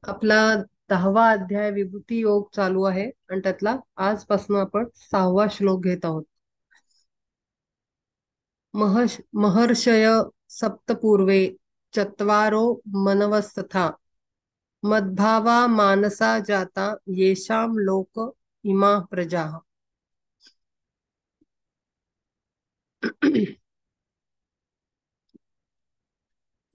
आपला 10वा अध्याय विभूती योग चालू आहे आणि त्यातला आजपासून आपण 6वा श्लोक घेत आहोत. महर्षय सप्तपूर्वे चत्वारो मनवस्तथा मद्भावा मानसा जाता येषां लोक इमा प्रजाः.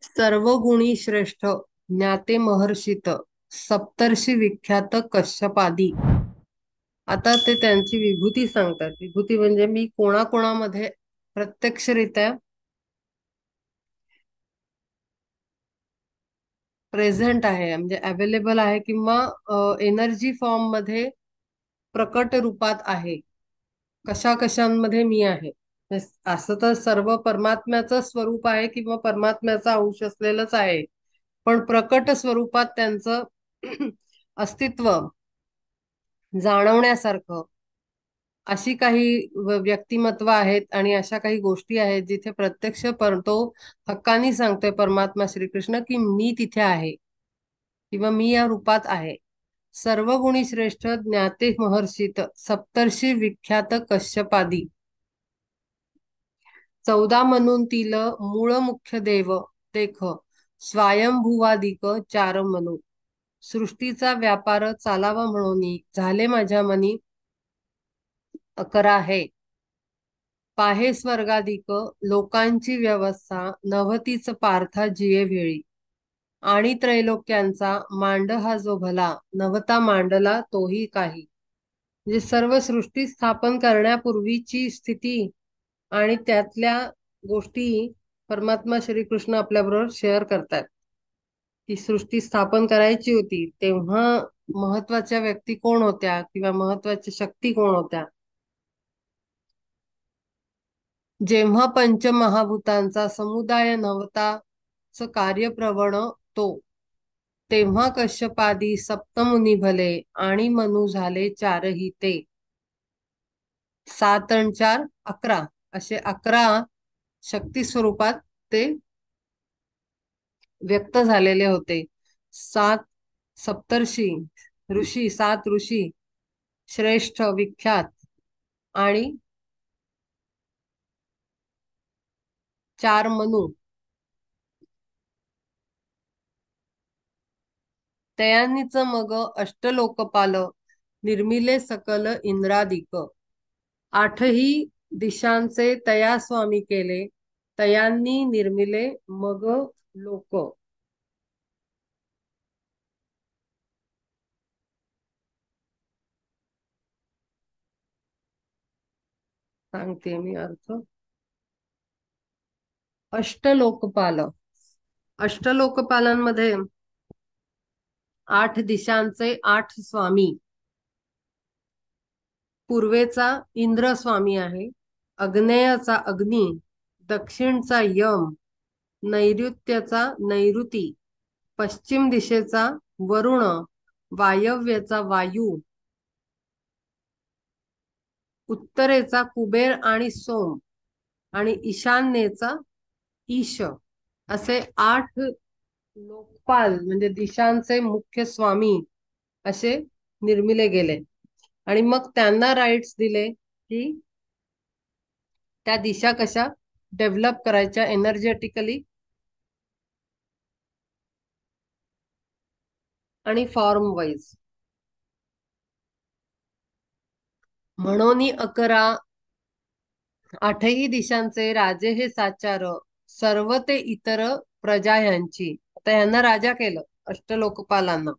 सर्वगुणी श्रेष्ठ ज्ञाते महर्षित सप्तर्षी विख्यात कश्यपादी. आता ते त्यांची विभूती सांगतात. विभूती म्हणजे मी कोणाकोणामध्ये प्रत्यक्षरित्या प्रेझेंट आहे, म्हणजे अवेलेबल आहे किंवा एनर्जी फॉर्म मध्ये प्रकट रूपात आहे, कशा कशांमध्ये मी आहे. असं तर सर्व परमात्म्याचं स्वरूप आहे किंवा परमात्म्याचा अंश असलेलंच आहे, पण प्रकट स्वरूपात त्यांचं अस्तित्व जाणवण्यासारखं अशी काही व्यक्तिमत्व आहेत आणि अशा काही गोष्टी आहेत जिथे प्रत्यक्ष तो हक्कानी सांगतोय परमात्मा श्रीकृष्ण की मी तिथे आहे किंवा मी या रूपात आहे. सर्व गुणी श्रेष्ठ ज्ञाते महर्षित सप्तर्षी विख्यात कश्यपादी. 14 म्हणूनतील मूळ मुख्य देव देख स्वयंभुवादिक चार म्हणू. सृष्टीचा व्यापार चालावा म्हणून झाले माझ्या मनी 11 आहे. पाहे स्वर्गाधिक लोकांची व्यवस्था नवतीच पार्था जिये वेळी. आणि त्रैलोक्यांचा मांड हा जो भला नवता मांडला तोही काही. म्हणजे सर्व सृष्टी स्थापन करण्यापूर्वीची स्थिती आणि त्यातल्या गोष्टी परमात्मा श्रीकृष्ण आपल्याबरोबर शेअर करतात. ती सृष्टी स्थापन करायची होती तेव्हा महत्वाच्या व्यक्ती कोण होत्या किंवा महत्वाच्या शक्ती कोण होत्या. जेव्हा पंचमहाभूतांचा समुदाय नवताच कार्यप्रवण तो, तेव्हा कश्यपादी सप्तमुनी भले आणि मनु झाले चारही ते. 7 आणि 4 11 असे 11 शक्ती स्वरूपात ते व्यक्त झालेले होते. 7 सप्तर्षी ऋषी, 7 ऋषी श्रेष्ठ विख्यात आणि 4 मनु. तयांनीच मग अष्टलोकपाल निर्मिले सकल इंद्रादिक. 8ही दिशांचे तया स्वामी केले तयांनी निर्मिले मग लोक. सांगते मी अर्थ. अष्टलोकपाल, अष्टलोकपालांमध्ये 8 दिशांचे 8 स्वामी. पूर्वेचा इंद्र स्वामी आहे, अग्नेयचा अग्नी, दक्षिणचा यम, नैऋत्यचा नैऋती, पश्चिम दिशेचा वरुण, वायव्येचा वायू, उत्तरेचा कुबेर आणि सोम आणि ईशान्येचा ईश. असे 8 लोकपाल म्हणजे दिशांचे मुख्य स्वामी असे निर्मिले गेले. आणि मग त्यांना राईट्स दिले की त्या दिशा कशा डेव्हलप करायच्या एनर्जेटिकली आणि फॉर्म वाईज. म्हणून 11 8ही दिशांचे राजे हे साचार सर्व ते इतर प्रजा यांची. आता यांना राजा केलं अष्टलोकपालांना.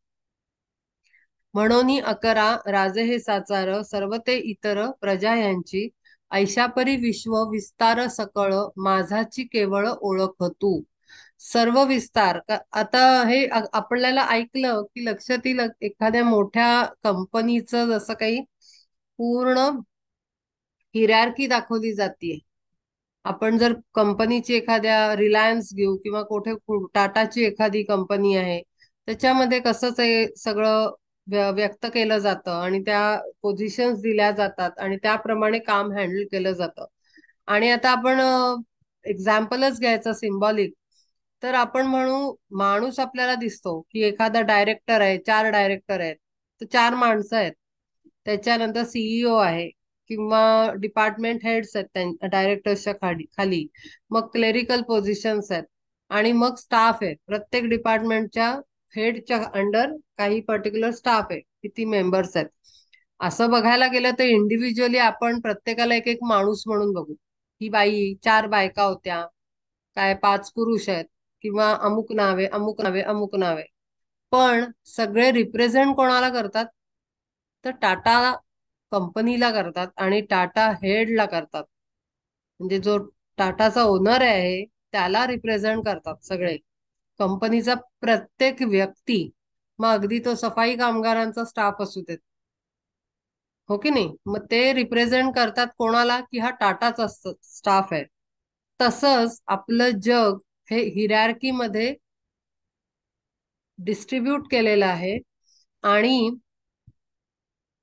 म्हणून 11 राजे हे साचार सर्व ते इतर प्रजा यांची. ऐशापरी विश्व विस्तार सकळ माझाची केवळ ओळख तू. सर्व विस्तार आता हे आपल्याला ऐकलं की लक्षात येईल एखाद्या मोठ्या कंपनीचं जसं काही पूर्ण हिरार्की दाखवली जाते. आपण जर कंपनीची एखाद्या रिलायन्स घेऊ किंवा कुठे टाटाची एखादी कंपनी आहे, त्याच्यामध्ये कसंच आहे सगळं व्यक्त केलं जातं आणि त्या पोझिशन्स दिल्या जातात आणि त्याप्रमाणे काम हँडल केलं जातं. आणि आता आपण एक्झाम्पलच घ्यायचं सिम्बॉलिक, तर आपण म्हणू माणूस आपल्याला दिसतो की एखादा डायरेक्टर आहे, चार डायरेक्टर आहेत, तर चार माणसं आहेत. त्याच्यानंतर सीईओ आहे किंवा डिपार्टमेंट हेड्स आहेत त्या डायरेक्टर्सच्या खाली खाली. मग क्लेरिकल पोझिशन्स आहेत आणि मग स्टाफ आहे. प्रत्येक डिपार्टमेंटच्या हेडच्या अंडर काही पर्टिक्युलर स्टाफ आहे, किती मेंबर्स आहेत. असं बघायला गेलं तर इंडिव्हिज्युअली आपण प्रत्येकाला एक एक माणूस म्हणून बघू. ही बाई, चार बायका होत्या, काय पाच पुरुष आहेत, किंवा अमुक नावे अमुक नावे अमुक नावे. पण सगळे रिप्रेझेंट कोणाला करतात? तर टाटा कंपनीला करतात आणि टाटा हेडला करतात. म्हणजे जो टाटाचा ओनर आहे त्याला रिप्रेझेंट करतात सगळे. कंपनीचा प्रत्येक व्यक्ती, मग अगदी तो सफाई कामगारांचा स्टाफ असू देत, हो की नाही, मग ते रिप्रेझेंट करतात कोणाला, की हा टाटाचा स्टाफ आहे. तसंच आपलं जग हे हिरॅर्की मध्ये डिस्ट्रीब्यूट केलेलं आहे आणि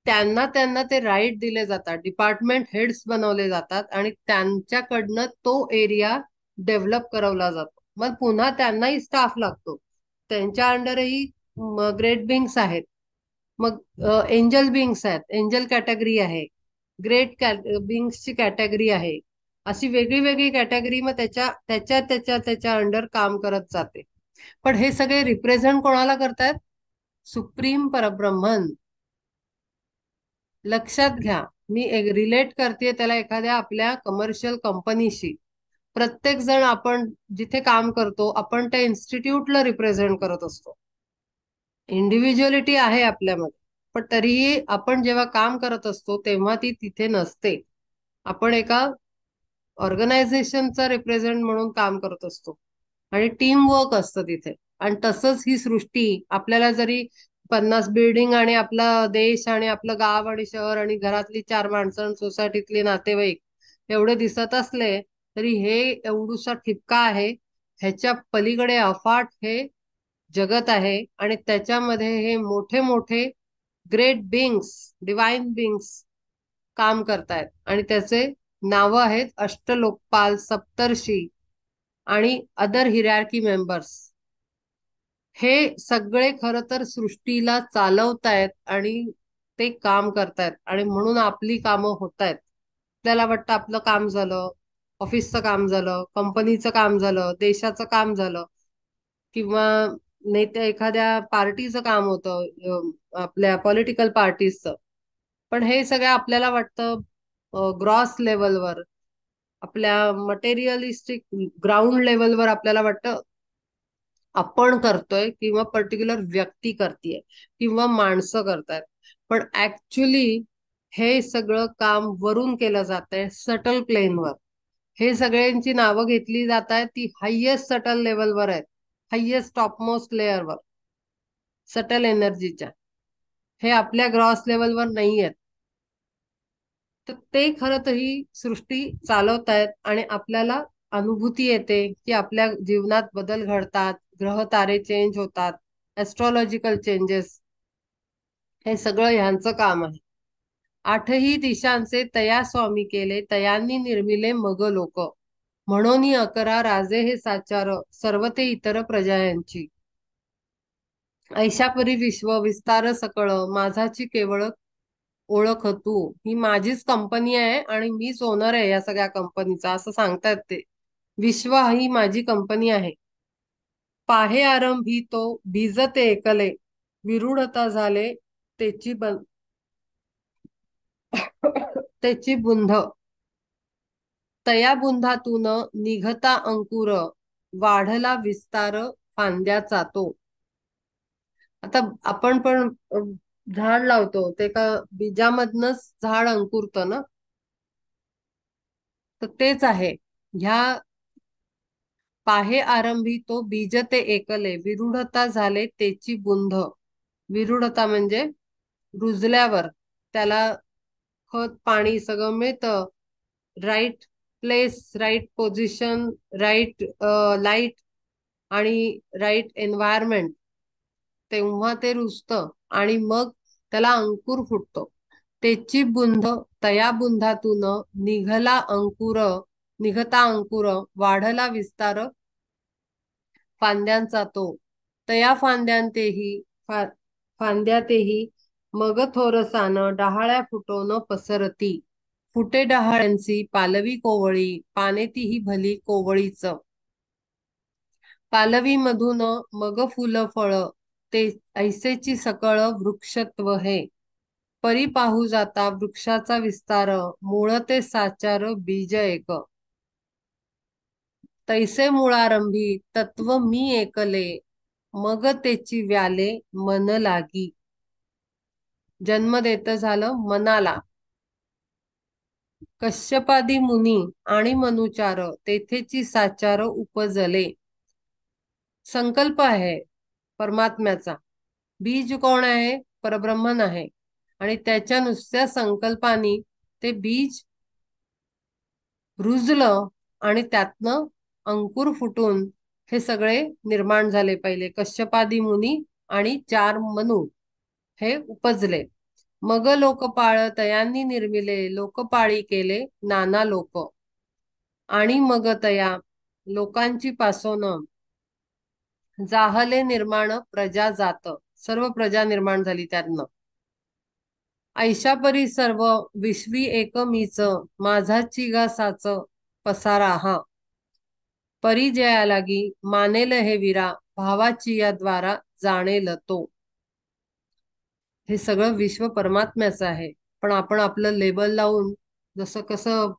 त्यांना त्यांना ते राईट दिले जातात, डिपार्टमेंट हेड्स बनवले जातात आणि त्यांच्याकडनं तो एरिया डेव्हलप करवला जातो. मग पुन्हा त्यांनाही स्टाफ लागतो. त्यांच्या अंडरही ग्रेट बिंग्स आहेत, मग एंजल बिंग्स आहेत, एंजल कॅटेगरी आहे, ग्रेट बिंग्सची कॅटेगरी आहे. अशी वेगळी वेगळी कॅटेगरी मग त्याच्या त्याच्या त्याच्या त्याच्या अंडर काम करत जाते. पण हे सगळे रिप्रेझेंट कोणाला करतायत? सुप्रीम परब्रह्मन. लक्षात घ्या, मी एक रिलेट करते त्याला एखाद्या आपल्या कमर्शियल कंपनीशी. प्रत्येक जण आपण जिथे काम करतो आपण त्या इन्स्टिट्यूटला रिप्रेझेंट करत असतो. इंडिव्हिज्युअलिटी आहे आपल्यामध्ये, पण तरीही आपण जेव्हा काम करत असतो तेव्हा ती तिथे नसते. आपण एका ऑर्गनायझेशनचा रिप्रेझेंट म्हणून काम करत असतो आणि टीम वर्क असतं तिथे. आणि तसंच ही सृष्टी आपल्याला जरी 50 बिल्डिंग आणि आपला देश आणि आपलं गाव आणि शहर आणि घरातली चार माणसं आणि सोसायटीतले नातेवाईक एवढे दिसत असले, तरी हे एवढूसा ठिपका आहे. ह्याच्या पलीकडे अफाट हे जगत आहे आणि त्याच्यामध्ये हे मोठे मोठे ग्रेट बिंग्स, डिवाइन बिंग्स काम करतायत आणि त्याचे नावं आहेत अष्टलोकपाल, सप्तर्षी आणि अदर हिरॅर्की मेंबर्स. हे सगळे खरं तर सृष्टीला चालवतायत आणि ते काम करतायत आणि म्हणून आपली कामं होत आहेत. आपल्याला वाटतं आपलं काम झालं, ऑफिसचं काम झालं, कंपनीचं काम झालं, देशाचं काम झालं, किंवा नेत्या एखाद्या पार्टीचं काम होतं, आपल्या पॉलिटिकल पार्टीजचं. पण हे सगळं आपल्याला वाटतं ग्रॉस लेवलवर, आपल्या मटेरियलिस्टिक ग्राउंड लेवलवर आपल्याला वाटतं आपण करतोय किंवा पर्टिक्युलर व्यक्ती करतीये किंवा माणसं करतायत. पण ऍक्च्युली हे सगळं काम वरून केलं जात आहे, सटल प्लेनवर. हे सगळ्यांची नावं घेतली जात आहेत ती हायेस्ट सटल लेवलवर आहेत, हायेस्ट टॉपमोस्ट लेअरवर, सटल एनर्जीच्या. हे आपल्या ग्रॉस लेवलवर नाही आहेत. तर ते खरं तर ही सृष्टी चालवतायत आणि आपल्याला अनुभूती येते की आपल्या जीवनात बदल घडतात, ग्रह तारे चेंज होतात, ऍस्ट्रॉलॉजिकल चेंजेस. हे सगळं ह्यांचं काम आहे. आठही दिशांचे तया स्वामी केले, तयांनी निर्मिले मग लोक. म्हणून अकरा राजे हे साचार, सर्व ते इतर प्रजा यांची. ऐशापरी विश्व विस्तार सकळ, माझाची केवळ ओळख तू. ही माझीच कंपनी आहे आणि मीच ओनर आहे या सगळ्या कंपनीचा, असं सांगतायत ते. विश्व ही माझी कंपनी आहे. पाहे आरंभी तो बीजते एकले, विरूढता झाले त्याची त्याची बुंध. तया बुंधातून निघता अंकुर, वाढला विस्तार फांद्याचा तो. आता आपण पण झाड लावतो ते का बीजामधनच झाड अंकुरतं ना. तर तेच आहे. ह्या पाहे आरंभी तो बीज ते एकले, विरूढता झाले त्याची बुंध. विरूढता म्हणजे रुजल्यावर त्याला खत पाणी सगळं मिळतं, right place, right position, right light आणि राईट एन्व्हायरमेंट, तेव्हा ते रुजतं आणि मग त्याला अंकुर फुटतो. त्याची बुंध, तया बुंधातून निघला अंकुर, निघता अंकुर, वाढला विस्तार फांद्यांचा तो, तया फांद्यातेही मग थोरसानं डहाळ्या फुटोन पसरती. फुटे डहाळ्यांची पालवी कोवळी, पाने तीही भली कोवळीच. पालवी मधून मग फुल फळ, ते ऐसेची सकळ वृक्षत्व हे. परी पाहू जाता वृक्षाचा विस्तार, मूळ ते साचार बीज एक. तैसे मुळारंभी तत्व मी ऐकले, मग तेची व्याले मन लागी. जन्म देत झालं मनाला. कश्यपादी मुनी आणि मनुचार, तेथेची साचार उपजले. संकल्प आहे परमात्म्याचा. बीज कोण आहे? परब्रह्मन आहे. आणि त्याच्या नुसत्या संकल्पानी ते बीज रुजलं आणि त्यातनं अंकुर फुटून हे सगळे निर्माण झाले. पहिले कश्यपादी मुनी आणि 4 मनु हे उपजले. मग लोकपाळ तयांनी निर्मिले, लोकपाळी केले नाना लोक. आणि मग तया लोकांची पासोन जाहले निर्माण प्रजा जात. सर्व प्रजा निर्माण झाली त्यातनं. ऐशा परी सर्व विश्वी एक मीच, माझा चिगा साच पसारा हा. परिजया लागी मानेल हे वीरा, भावाची या द्वारा जाणेल तो. हे सगळं विश्व परमात्म्याचं आहे. पण आपण आपलं लेबल लावून, जसं कसं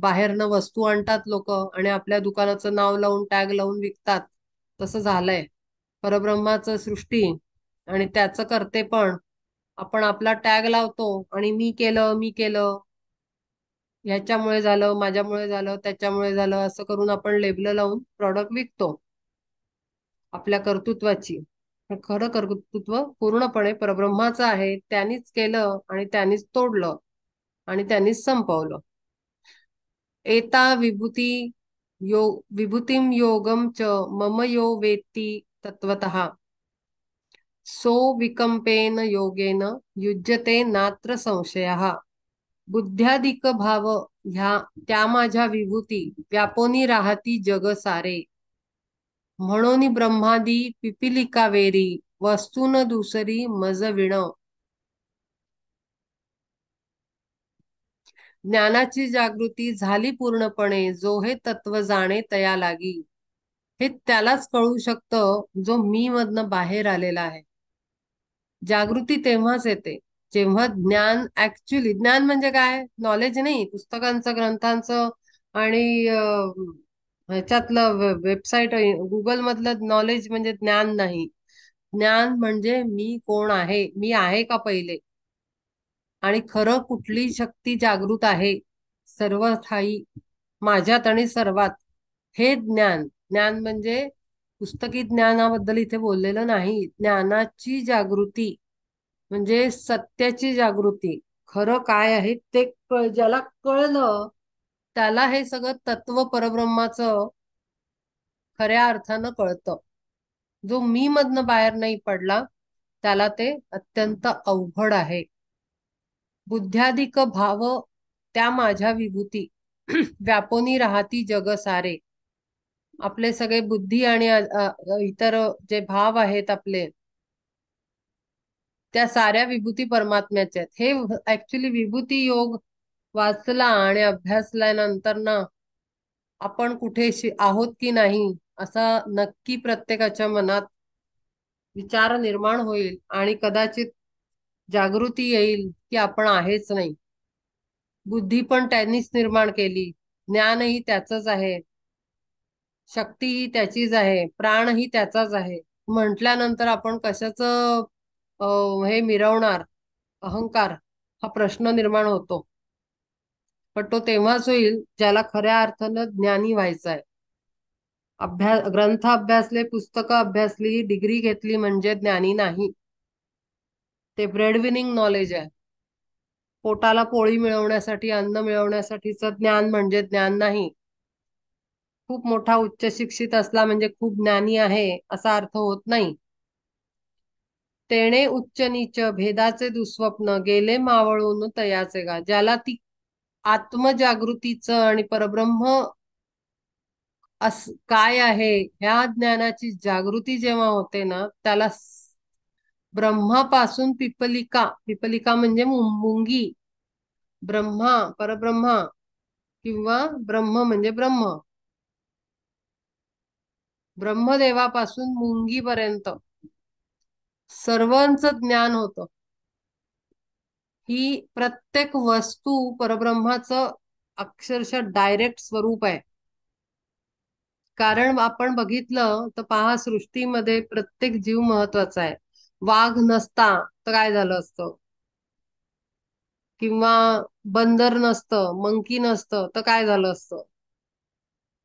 बाहेरनं वस्तू आणतात लोक आणि आपल्या दुकानाचं नाव लावून टॅग लावून विकतात, तसं झालंय. परब्रह्माचं सृष्टी आणि त्याचं करते पण आपण आपला टॅग लावतो आणि मी केलं, मी केलं, ह्याच्यामुळे झालं, माझ्यामुळे झालं, त्याच्यामुळे झालं, असं करून आपण लेबल लावून प्रॉडक्ट विकतो आपल्या कर्तृत्वाची. पण खरं कर्तृत्व पूर्णपणे परब्रह्माचं आहे. त्यांनीच केलं आणि त्यांनीच तोडलं आणि त्यांनीच संपवलं. एता विभूतिम योगम च मम यो वेत्ती तत्वतः, सो विकंपेन योगेन युज्यते नात्र संशयः. बुद्ध्याधिक भाव ह्या त्या माझ्या विभूती, व्यापोनी राहती जग सारे. म्हणून ब्रह्मादी पिपिलिका वेरी, वस्तून दुसरी मज विण. ज्ञानाची जागृती झाली पूर्णपणे, जो हे तत्व जाणे तया लागी. हे त्यालाच कळू शकतं जो मी मधनं बाहेर आलेला आहे. जागृती तेव्हाच येते जेव्हा ज्ञान, ऍक्च्युली ज्ञान म्हणजे काय? नॉलेज नाही, पुस्तकांचं, ग्रंथांचं आणि ह्याच्यातलं वेबसाईट, गुगल मधलं नॉलेज म्हणजे ज्ञान नाही. ज्ञान म्हणजे मी कोण आहे, मी आहे का पहिले, आणि खरं कुठली शक्ती जागृत आहे सर्व ठाई माझ्यात आणि सर्वात, हे ज्ञान. ज्ञान म्हणजे पुस्तकी ज्ञानाबद्दल इथे बोललेलं नाही. ज्ञानाची जागृती म्हणजे सत्याची जागृती. खरं काय आहे ते ज्याला कळलं त्याला हे सगळं तत्व परब्रह्माचं खऱ्या अर्थानं कळतं. जो मी मधनं बाहेर नाही पडला त्याला ते अत्यंत अवघड आहे. बुद्ध्याधिक भाव त्या माझ्या विभूती, व्यापोनी राहती जग सारे. आपले सगळे बुद्धी आणि इतर जे भाव आहेत आपले, त्या साऱ्या विभूती परमात्म्याच्या आहेत. हे ऍक्च्युली विभूती योग वाचला आणि अभ्यासल्यानंतर ना आपण कुठे आहोत की नाही असा नक्की प्रत्येकाच्या मनात विचार निर्माण होईल आणि कदाचित जागृती येईल की आपण आहेच नाही. बुद्धी पण त्यांनीच निर्माण केली, ज्ञानही त्याचंच आहे, शक्तीही त्याचीच आहे, प्राणही त्याचाच आहे म्हटल्यानंतर आपण कशाचं हे मिरवणार? अहंकार हा प्रश्न निर्माण होतो. पण तो तेव्हाच होईल ज्याला खऱ्या अर्थानं ज्ञानी व्हायचं आहे. ग्रंथ अभ्यासले, पुस्तकं अभ्यासली, डिग्री घेतली म्हणजे ज्ञानी नाही. ते ब्रेड विनिंग नॉलेज आहे. पोटाला पोळी मिळवण्यासाठी, अन्न मिळवण्यासाठीचं ज्ञान म्हणजे ज्ञान नाही. खूप मोठा उच्च शिक्षित असला म्हणजे खूप ज्ञानी आहे असा अर्थ होत नाही. तेणे उच्च नीच भेदाचे दुःस्वप्न, गेले मावळून तयाचे गा. ज्याला ती आत्मजागृतीचं आणि परब्रह्म काय आहे ह्या ज्ञानाची जागृती जेव्हा होते ना, त्याला ब्रह्मापासून पिपलिका, पिपलिका म्हणजे मुंगी, ब्रह्मा परब्रह्मा किंवा ब्रह्म म्हणजे ब्रह्म, ब्रह्मदेवापासून मुंगीपर्यंत सर्वांचं ज्ञान होतं. ही प्रत्येक वस्तू परब्रह्माचं अक्षरशः डायरेक्ट स्वरूप आहे. कारण आपण बघितलं तर पहा, सृष्टीमध्ये प्रत्येक जीव महत्वाचा आहे. वाघ नसता तर काय झालं असतं, किंवा बंदर नसतं, मंकी नसतं तर काय झालं असतं,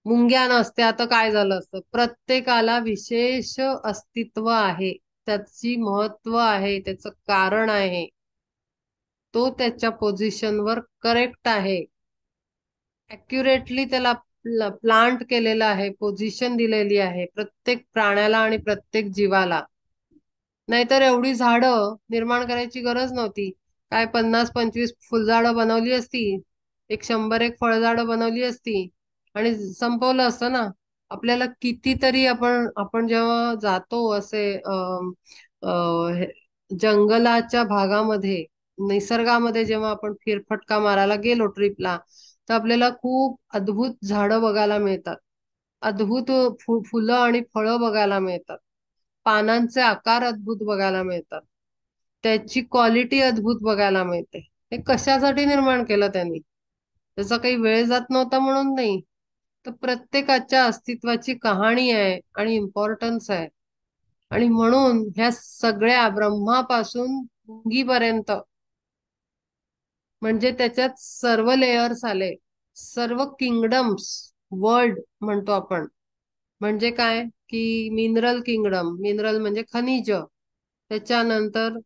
मुंग्या नसत्या तर काय झालं असतं. प्रत्येकाला विशेष अस्तित्व आहे, त्याची महत्व आहे, त्याचं कारण आहे. तो त्याच्या पोझिशनवर करेक्ट आहे, अॅक्युरेटली त्याला प्लांट केलेला आहे, पोझिशन दिलेली आहे प्रत्येक प्राण्याला आणि प्रत्येक जीवाला. नाहीतर एवढी झाडं निर्माण करायची गरज नव्हती. काय 50-25 फुलझाडं बनवली असती, एक 100-1 फळझाडं बनवली असती आणि संपवलं असतं ना. आपल्याला कितीतरी आपण जेव्हा जातो असे जंगलाच्या भागामध्ये, निसर्गामध्ये जेव्हा आपण फिरफटका मारायला गेलो ट्रिपला, तर आपल्याला खूप अद्भुत झाडं बघायला मिळतात. अद्भुत फुलं आणि फळं बघायला मिळतात. पानांचे आकार अद्भुत बघायला मिळतात. त्याची क्वालिटी अद्भुत बघायला मिळते. हे कशासाठी निर्माण केलं त्यांनी? त्याचा काही वेळ जात नव्हता म्हणून नाही, तर प्रत्येकाच्या अस्तित्वाची कहाणी आहे आणि इम्पॉर्टन्स आहे. आणि म्हणून ह्या सगळ्या ब्रह्मापासून मुंगीपर्यंत, म्हणजे त्याच्यात सर्व लेयर्स आले, सर्व किंगडम्स, वर्ल्ड म्हणतो आपण. म्हणजे काय की मिनरल किंगडम, मिनरल म्हणजे खनिज, त्याच्यानंतर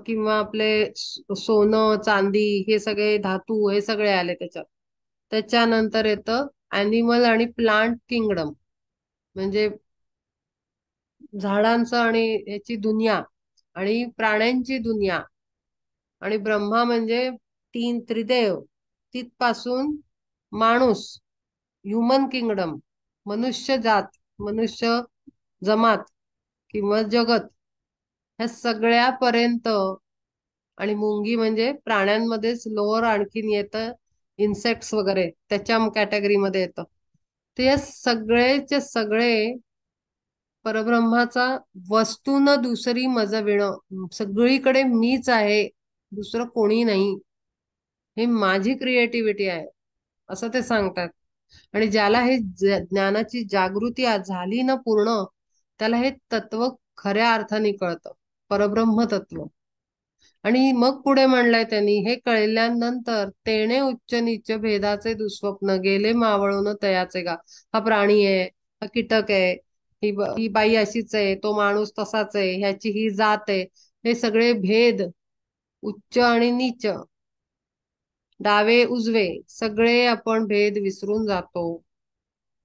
किंवा आपले सोनं चांदी, हे सगळे धातू, हे सगळे आले त्याच्यात. त्याच्यानंतर येतं अॅनिमल आणि प्लांट किंगडम, म्हणजे झाडांचं आणि याची दुनिया आणि प्राण्यांची दुनिया. आणि ब्रह्मा म्हणजे तीन त्रिदेव, तिथपासून माणूस, ह्युमन किंगडम, मनुष्य जात, मनुष्य जमात किंवा जगत, ह्या सगळ्यापर्यंत. आणि मुंगी म्हणजे प्राण्यांमध्येच लोअर आणखीन येतं, इन्सेक्ट्स वगैरे त्याच्या कॅटेगरीमध्ये येतं. ते या सगळेचे सगळे परब्रह्माचा वस्तू न दुसरी मजविणं, सगळीकडे मीच आहे, दुसरं कोणी नाही, हे माझी क्रिएटिव्हिटी आहे, असं ते सांगतात. आणि ज्याला हे ज्ञानाची जागृती झाली ना पूर्ण, त्याला हे तत्व खऱ्या अर्थाने कळतं, परब्रह्म तत्व. आणि मग पुढे म्हणलंय त्यांनी, हे कळल्यानंतर तेणे उच्च नीच भेदाचे दुःस्वप्न गेले मावळून तयाचे गा. हा प्राणी आहे, हा कीटक आहे, ही बाई अशीच आहे, तो माणूस तसाच आहे, ह्याची ही जात आहे, हे सगळे भेद, उच्च आणि नीच, डावे उजवे, सगळे आपण भेद विसरून जातो.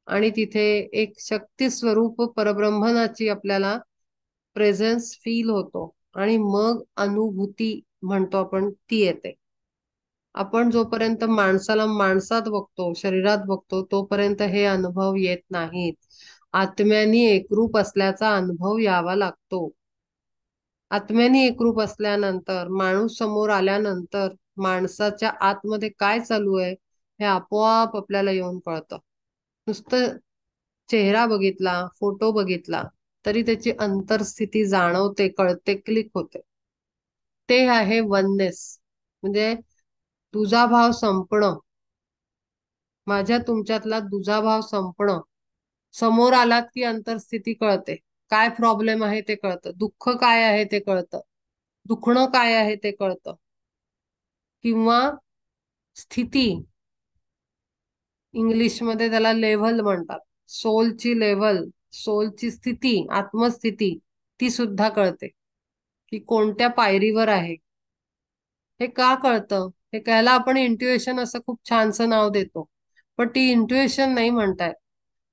आणि तिथे एक शक्ती स्वरूप परब्रह्मनाची आपल्याला प्रेझेन्स फील होतो. आणि मग अनुभूती म्हणतो आपण, ती येते. आपण जोपर्यंत माणसाला माणसात बघतो, शरीरात बघतो, तोपर्यंत हे अनुभव येत नाहीत. आत्म्यानी एकरूप असल्याचा अनुभव यावा लागतो. आत्म्यानी एकरूप असल्यानंतर, माणूस समोर आल्यानंतर, माणसाच्या आतमध्ये काय चालू आहे हे आपोआप आपल्याला येऊन कळतं. नुसतं चेहरा बघितला, फोटो बघितला तरी त्याची अंतरस्थिती जाणवते, कळते, क्लिक होते. ते आहे वननेस, म्हणजे तुझा भाव संपणं, माझ्या तुमच्यातला तुझा भाव संपणं. समोर आलात की अंतरस्थिती कळते, काय प्रॉब्लेम आहे ते कळतं, दुःख काय आहे ते कळतं, दुखणं काय आहे ते कळतं, किंवा स्थिती, इंग्लिशमध्ये त्याला लेव्हल म्हणतात, सोलची लेव्हल, सोलची स्थिती, आत्मस्थिती, ती सुद्धा कळते की कोणत्या पायरीवर आहे. हे का कळतं? हे कळायला आपण इंट्युएशन असं खूप छानसं नाव देतो, पण ती इंट्युएशन नाही म्हणतायत.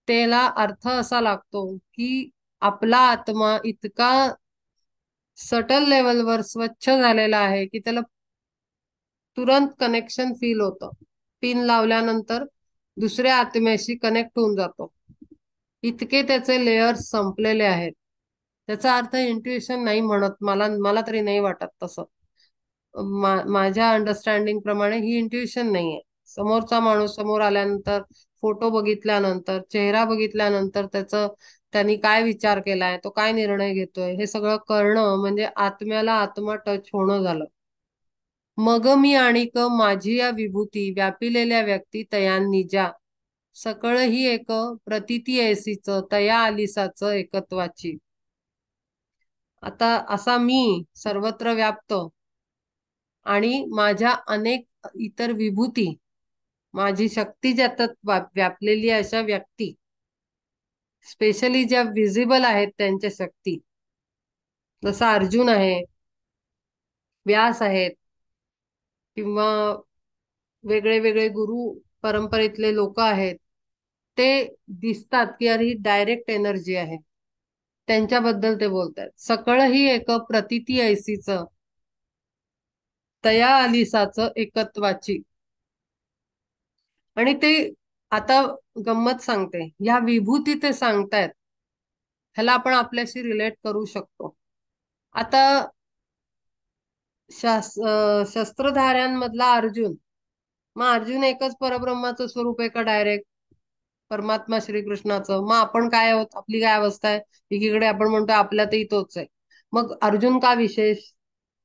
त्याला अर्थ असा लागतो की आपला आत्मा इतका सटल लेवलवर स्वच्छ झालेला आहे की त्याला तुरंत कनेक्शन फील होतं. पिन लावल्यानंतर दुसऱ्या आत्म्याशी कनेक्ट होऊन जातो. इतके त्याचे लेयर्स संपलेले आहेत. त्याचा अर्थ इंट्युइशन नाही म्हणत, मला मला तरी नाही वाटत तसं. माझ्या अंडरस्टँडिंग प्रमाणे ही इंट्युइशन नाहीये. समोरचा माणूस समोर आल्यानंतर, फोटो बघितल्यानंतर, चेहरा बघितल्यानंतर त्यांनी काय विचार केलाय, तो काय निर्णय घेतोय, हे सगळं कळणं म्हणजे आत्म्याला आत्मा टच होणं झालं. मग मी आणिक माझी या विभूती व्यापिलेल्या व्यक्ती तयांनी ज्या सकळ ही एक प्रतीती ऐसीच तया आलिसाच एकत्वाची. आता असा मी सर्वत्र व्याप्त आणि माझ्या अनेक इतर विभूती, माझी शक्ती ज्याच्यात व्यापलेली आहे अशा व्यक्ती, स्पेशली ज्या विजिबल आहेत त्यांच्या शक्ती, जसा अर्जुन आहे, व्यास आहेत, किंवा वेगळे वेगळे गुरु परंपरेतले लोक आहेत, ते दिसतात की अरे ही डायरेक्ट एनर्जी आहे. त्यांच्याबद्दल ते बोलतात. सकळ ही एक प्रतीती ऐसीच तया आलिसाच एकत्वाची. आणि ते आता गंमत सांगते, ह्या विभूती ते सांगतायत, ह्याला आपण आपल्याशी रिलेट करू शकतो. आता शस्त्रधाऱ्यांमधला अर्जुन, मग अर्जुन एकच परब्रह्माचं स्वरूप आहे का डायरेक्ट परमात्मा श्रीकृष्णाचं? मग आपण काय आहोत, आपली काय अवस्था आहे? एकीकडे आपण म्हणतो आपल्यातही तोच आहे, मग अर्जुन का विशेष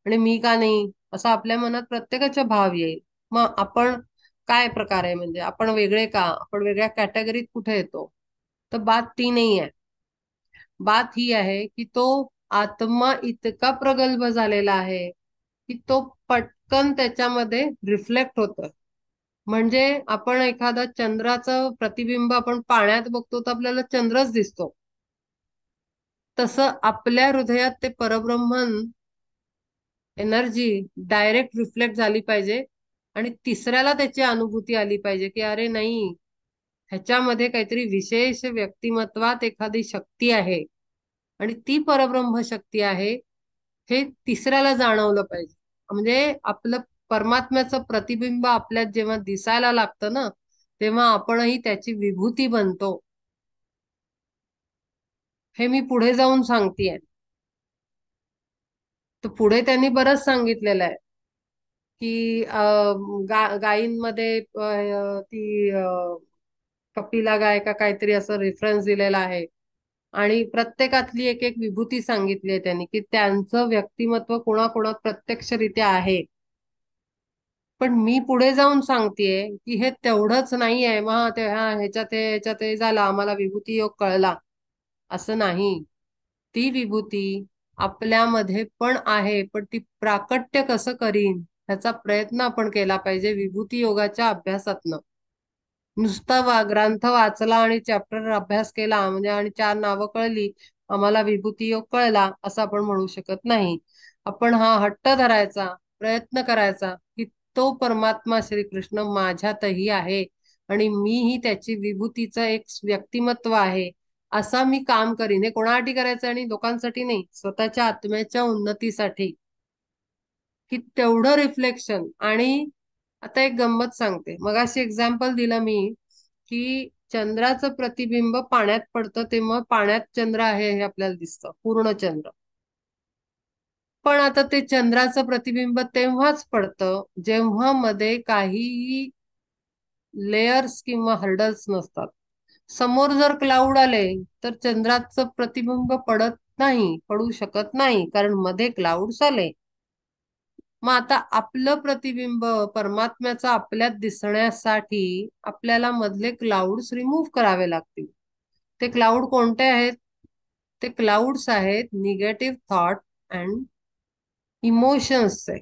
आणि मी का नाही, असा आपल्या मनात प्रत्येकाचा भाव येईल. मग आपण काय प्रकार आहे, म्हणजे आपण वेगळे का, आपण वेगळ्या कॅटेगरीत कुठे येतो? तर बात ती नाही आहे. बात ही आहे की तो आत्मा इतका प्रगल्भ झालेला आहे की तो पटकन त्याच्यामध्ये रिफ्लेक्ट होतो. म्हणजे आपण एखादा चंद्राचं प्रतिबिंब आपण पाण्यात बघतो तर आपल्याला चंद्रच दिसतो. तसं आपल्या हृदयात ते परब्रह्मन एनर्जी डायरेक्ट रिफ्लेक्ट झाली पाहिजे आणि तिसऱ्याला त्याची अनुभूती आली पाहिजे की अरे नाही, ह्याच्यामध्ये काहीतरी विशेष व्यक्तिमत्वात एखादी शक्ती आहे आणि ती परब्रह्म शक्ती आहे, हे तिसऱ्याला जाणवलं पाहिजे. म्हणजे आपलं परमात्म्याचं प्रतिबिंब आपल्यात जेव्हा दिसायला लागतं ना, तेव्हा आपणही त्याची विभूती बनतो. हे मी पुढे जाऊन सांगतेय. तर पुढे त्यांनी बरंच सांगितलेलं आहे की गायींमध्ये ती कपिला गाय का काहीतरी असं रेफरन्स दिलेला आहे. आणि प्रत्येकातली एक एक विभूती सांगितली आहे त्यांनी की त्यांचं व्यक्तिमत्व कोणाकोणात प्रत्यक्षरित्या आहे. पण मी पुढे जाऊन सांगतेय की हे तेवढंच नाही आहे, मग ते ह्याच्यात हे झालं, आम्हाला विभूती योग कळला, असं नाही. ती विभूती आपल्यामध्ये पण आहे, पण ती प्राकट्य कसं करीन ह्याचा प्रयत्न आपण केला पाहिजे विभूती योगाच्या अभ्यासातनं. नुसता ग्रंथ वाचला आणि चॅप्टर अभ्यास केला म्हणजे आणि चार नावं कळली, आम्हाला विभूती योग कळला, असं आपण म्हणू शकत नाही. आपण हा हट्ट धरायचा, प्रयत्न करायचा की तो परमात्मा श्रीकृष्ण माझ्यातही आहे आणि मीही त्याची विभूतीचं एक व्यक्तिमत्व आहे, असा मी काम करीन. हे कोणासाठी करायचं आणि लोकांसाठी नाही, स्वतःच्या आत्म्याच्या उन्नतीसाठी, की तेवढं रिफ्लेक्शन. आणि आता एक गंमत सांगते, मगाशी एक्झाम्पल दिलं मी की चंद्राचं प्रतिबिंब पाण्यात पडतं तेव्हा पाण्यात चंद्र आहे हे आपल्याला दिसतं, पूर्ण चंद्र. पण आता ते चंद्राचं प्रतिबिंब तेव्हाच पडतं जेव्हा मध्ये काहीही लेयर्स किंवा हर्डल्स नसतात. समोर जर क्लाउड आले तर चंद्राचं प्रतिबिंब पडत नाही, पडू शकत नाही, कारण मध्ये क्लाउड्स आले. मग आता आपलं प्रतिबिंब परमात्म्याचं आपल्यात दिसण्यासाठी आपल्याला मधले क्लाउड्स रिमूव्ह करावे लागतील. ते क्लाउड कोणते आहेत? ते क्लाउड्स आहेत निगेटिव्ह थॉट अँड इमोशन्सचे.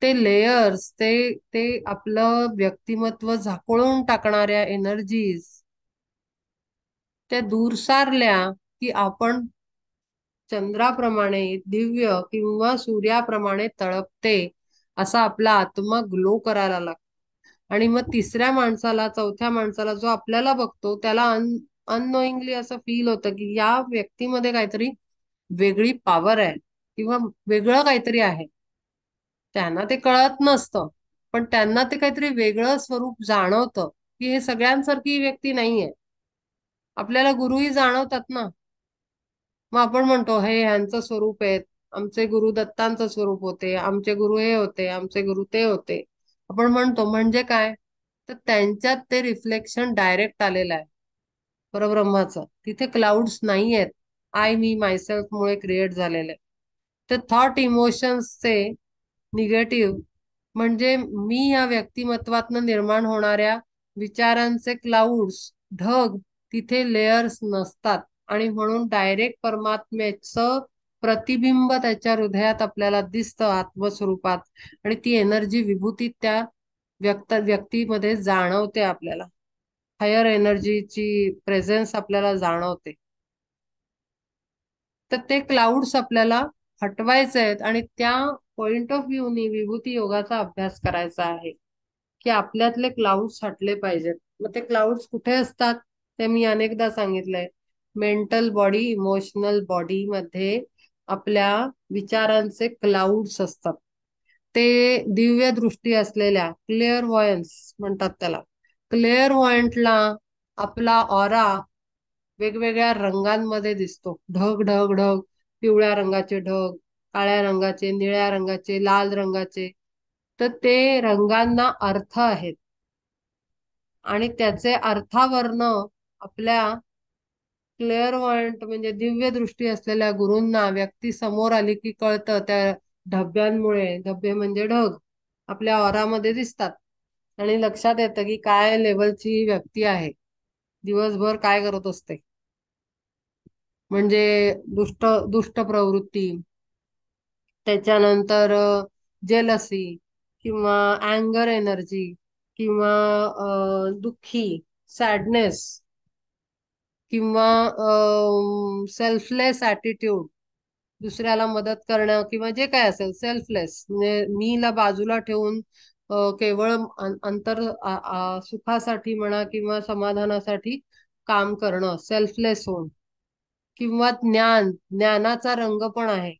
ते लेयर्स, ते आपलं व्यक्तिमत्व झाकोळून टाकणाऱ्या एनर्जीज, त्या दूर सारल्या की आपण चंद्राप्रमाणे दिव्य किंवा सूर्याप्रमाणे तळपते असा आपला आत्मा ग्लो करायला लागतो. आणि मग तिसऱ्या माणसाला, चौथ्या माणसाला जो आपल्याला बघतो त्याला अननोईंगली असं फील होतं की या व्यक्तीमध्ये काहीतरी वेगळी पॉवर आहे किंवा वेगळं काहीतरी आहे. त्यांना ते कळत नसतं, पण त्यांना ते काहीतरी वेगळं स्वरूप जाणवतं. की हे सगळ्यांसारखी ही व्यक्ती नाहीये. आपल्याला गुरुही जाणवतात ना. मग आपण म्हणतो हे ह्यांचं स्वरूप आहे. आमचे गुरु दत्तांचं स्वरूप होते, आमचे गुरु हे होते, आमचे गुरु ते होते. आपण म्हणतो म्हणजे काय? तर त्यांच्यात ते रिफ्लेक्शन डायरेक्ट आलेलं आहे परब्रह्माचं. तिथे क्लाउड्स नाही आहेत. आय मी मायसेल्फ मुळे क्रिएट झालेले. ते थॉट इमोशन्सचे निगेटिव्ह म्हणजे मी या व्यक्तिमत्वातनं निर्माण होणाऱ्या विचारांचे क्लाउड्स, ढग, तिथे लेयर्स नसतात. आणि म्हणून डायरेक्ट परमात्म्याचं प्रतिबिंब त्याच्या हृदयात आपल्याला दिसतं आत्मस्वरूपात. आणि ती एनर्जी विभूती त्या व्यक्तीमध्ये जाणवते आपल्याला. हायर एनर्जीची प्रेझेन्स आपल्याला जाणवते. तर ते क्लाउड्स आपल्याला हटवायचे आहेत आणि त्या पॉइंट ऑफ व्ह्यूनी विभूती योगाचा अभ्यास करायचा आहे की आपल्यातले क्लाउड्स हटले पाहिजेत. मग ते क्लाउड्स कुठे असतात ते मी अनेकदा सांगितलंय. मेंटल बॉडी, इमोशनल बॉडी मध्ये आपल्या विचारांचे क्लाउड्स असतात. ते दिव्य दृष्टी असलेल्या क्लिअर वॉयन्स म्हणतात त्याला. क्लिअर वॉयंटला आपला ऑरा वेगवेगळ्या रंगांमध्ये दिसतो. ढग ढग ढग, पिवळ्या रंगाचे ढग, काळ्या रंगाचे, निळ्या रंगाचे, लाल रंगाचे. तर ते रंगांना अर्थ आहेत आणि त्याचे अर्थावर्ण आपल्या क्लिअरवॉयंट म्हणजे दिव्य दृष्टी असलेल्या गुरूंना व्यक्ती समोर आली की कळतं. त्या धब्यांमुळे, धब्बे म्हणजे ढग, आपल्या ऑरामध्ये दिसतात आणि लक्षात येतं की काय लेवलची व्यक्ती आहे, दिवसभर काय करत असते. म्हणजे दुष्ट दुष्ट प्रवृत्ती, त्याच्यानंतर जेलसी किंवा अँगर एनर्जी किंवा दुःखी, सॅडनेस किंवा सेल्फलेस ॲटिट्यूड, दुसऱ्याला मदत करणं किंवा जे काय असेल सेल्फलेस म्हणजे मीला बाजूला ठेवून केवळ अंतर सुखासाठी म्हणा किंवा समाधानासाठी काम करणं, सेल्फलेस होऊन. किंवा ज्ञानाचा रंग पण आहे.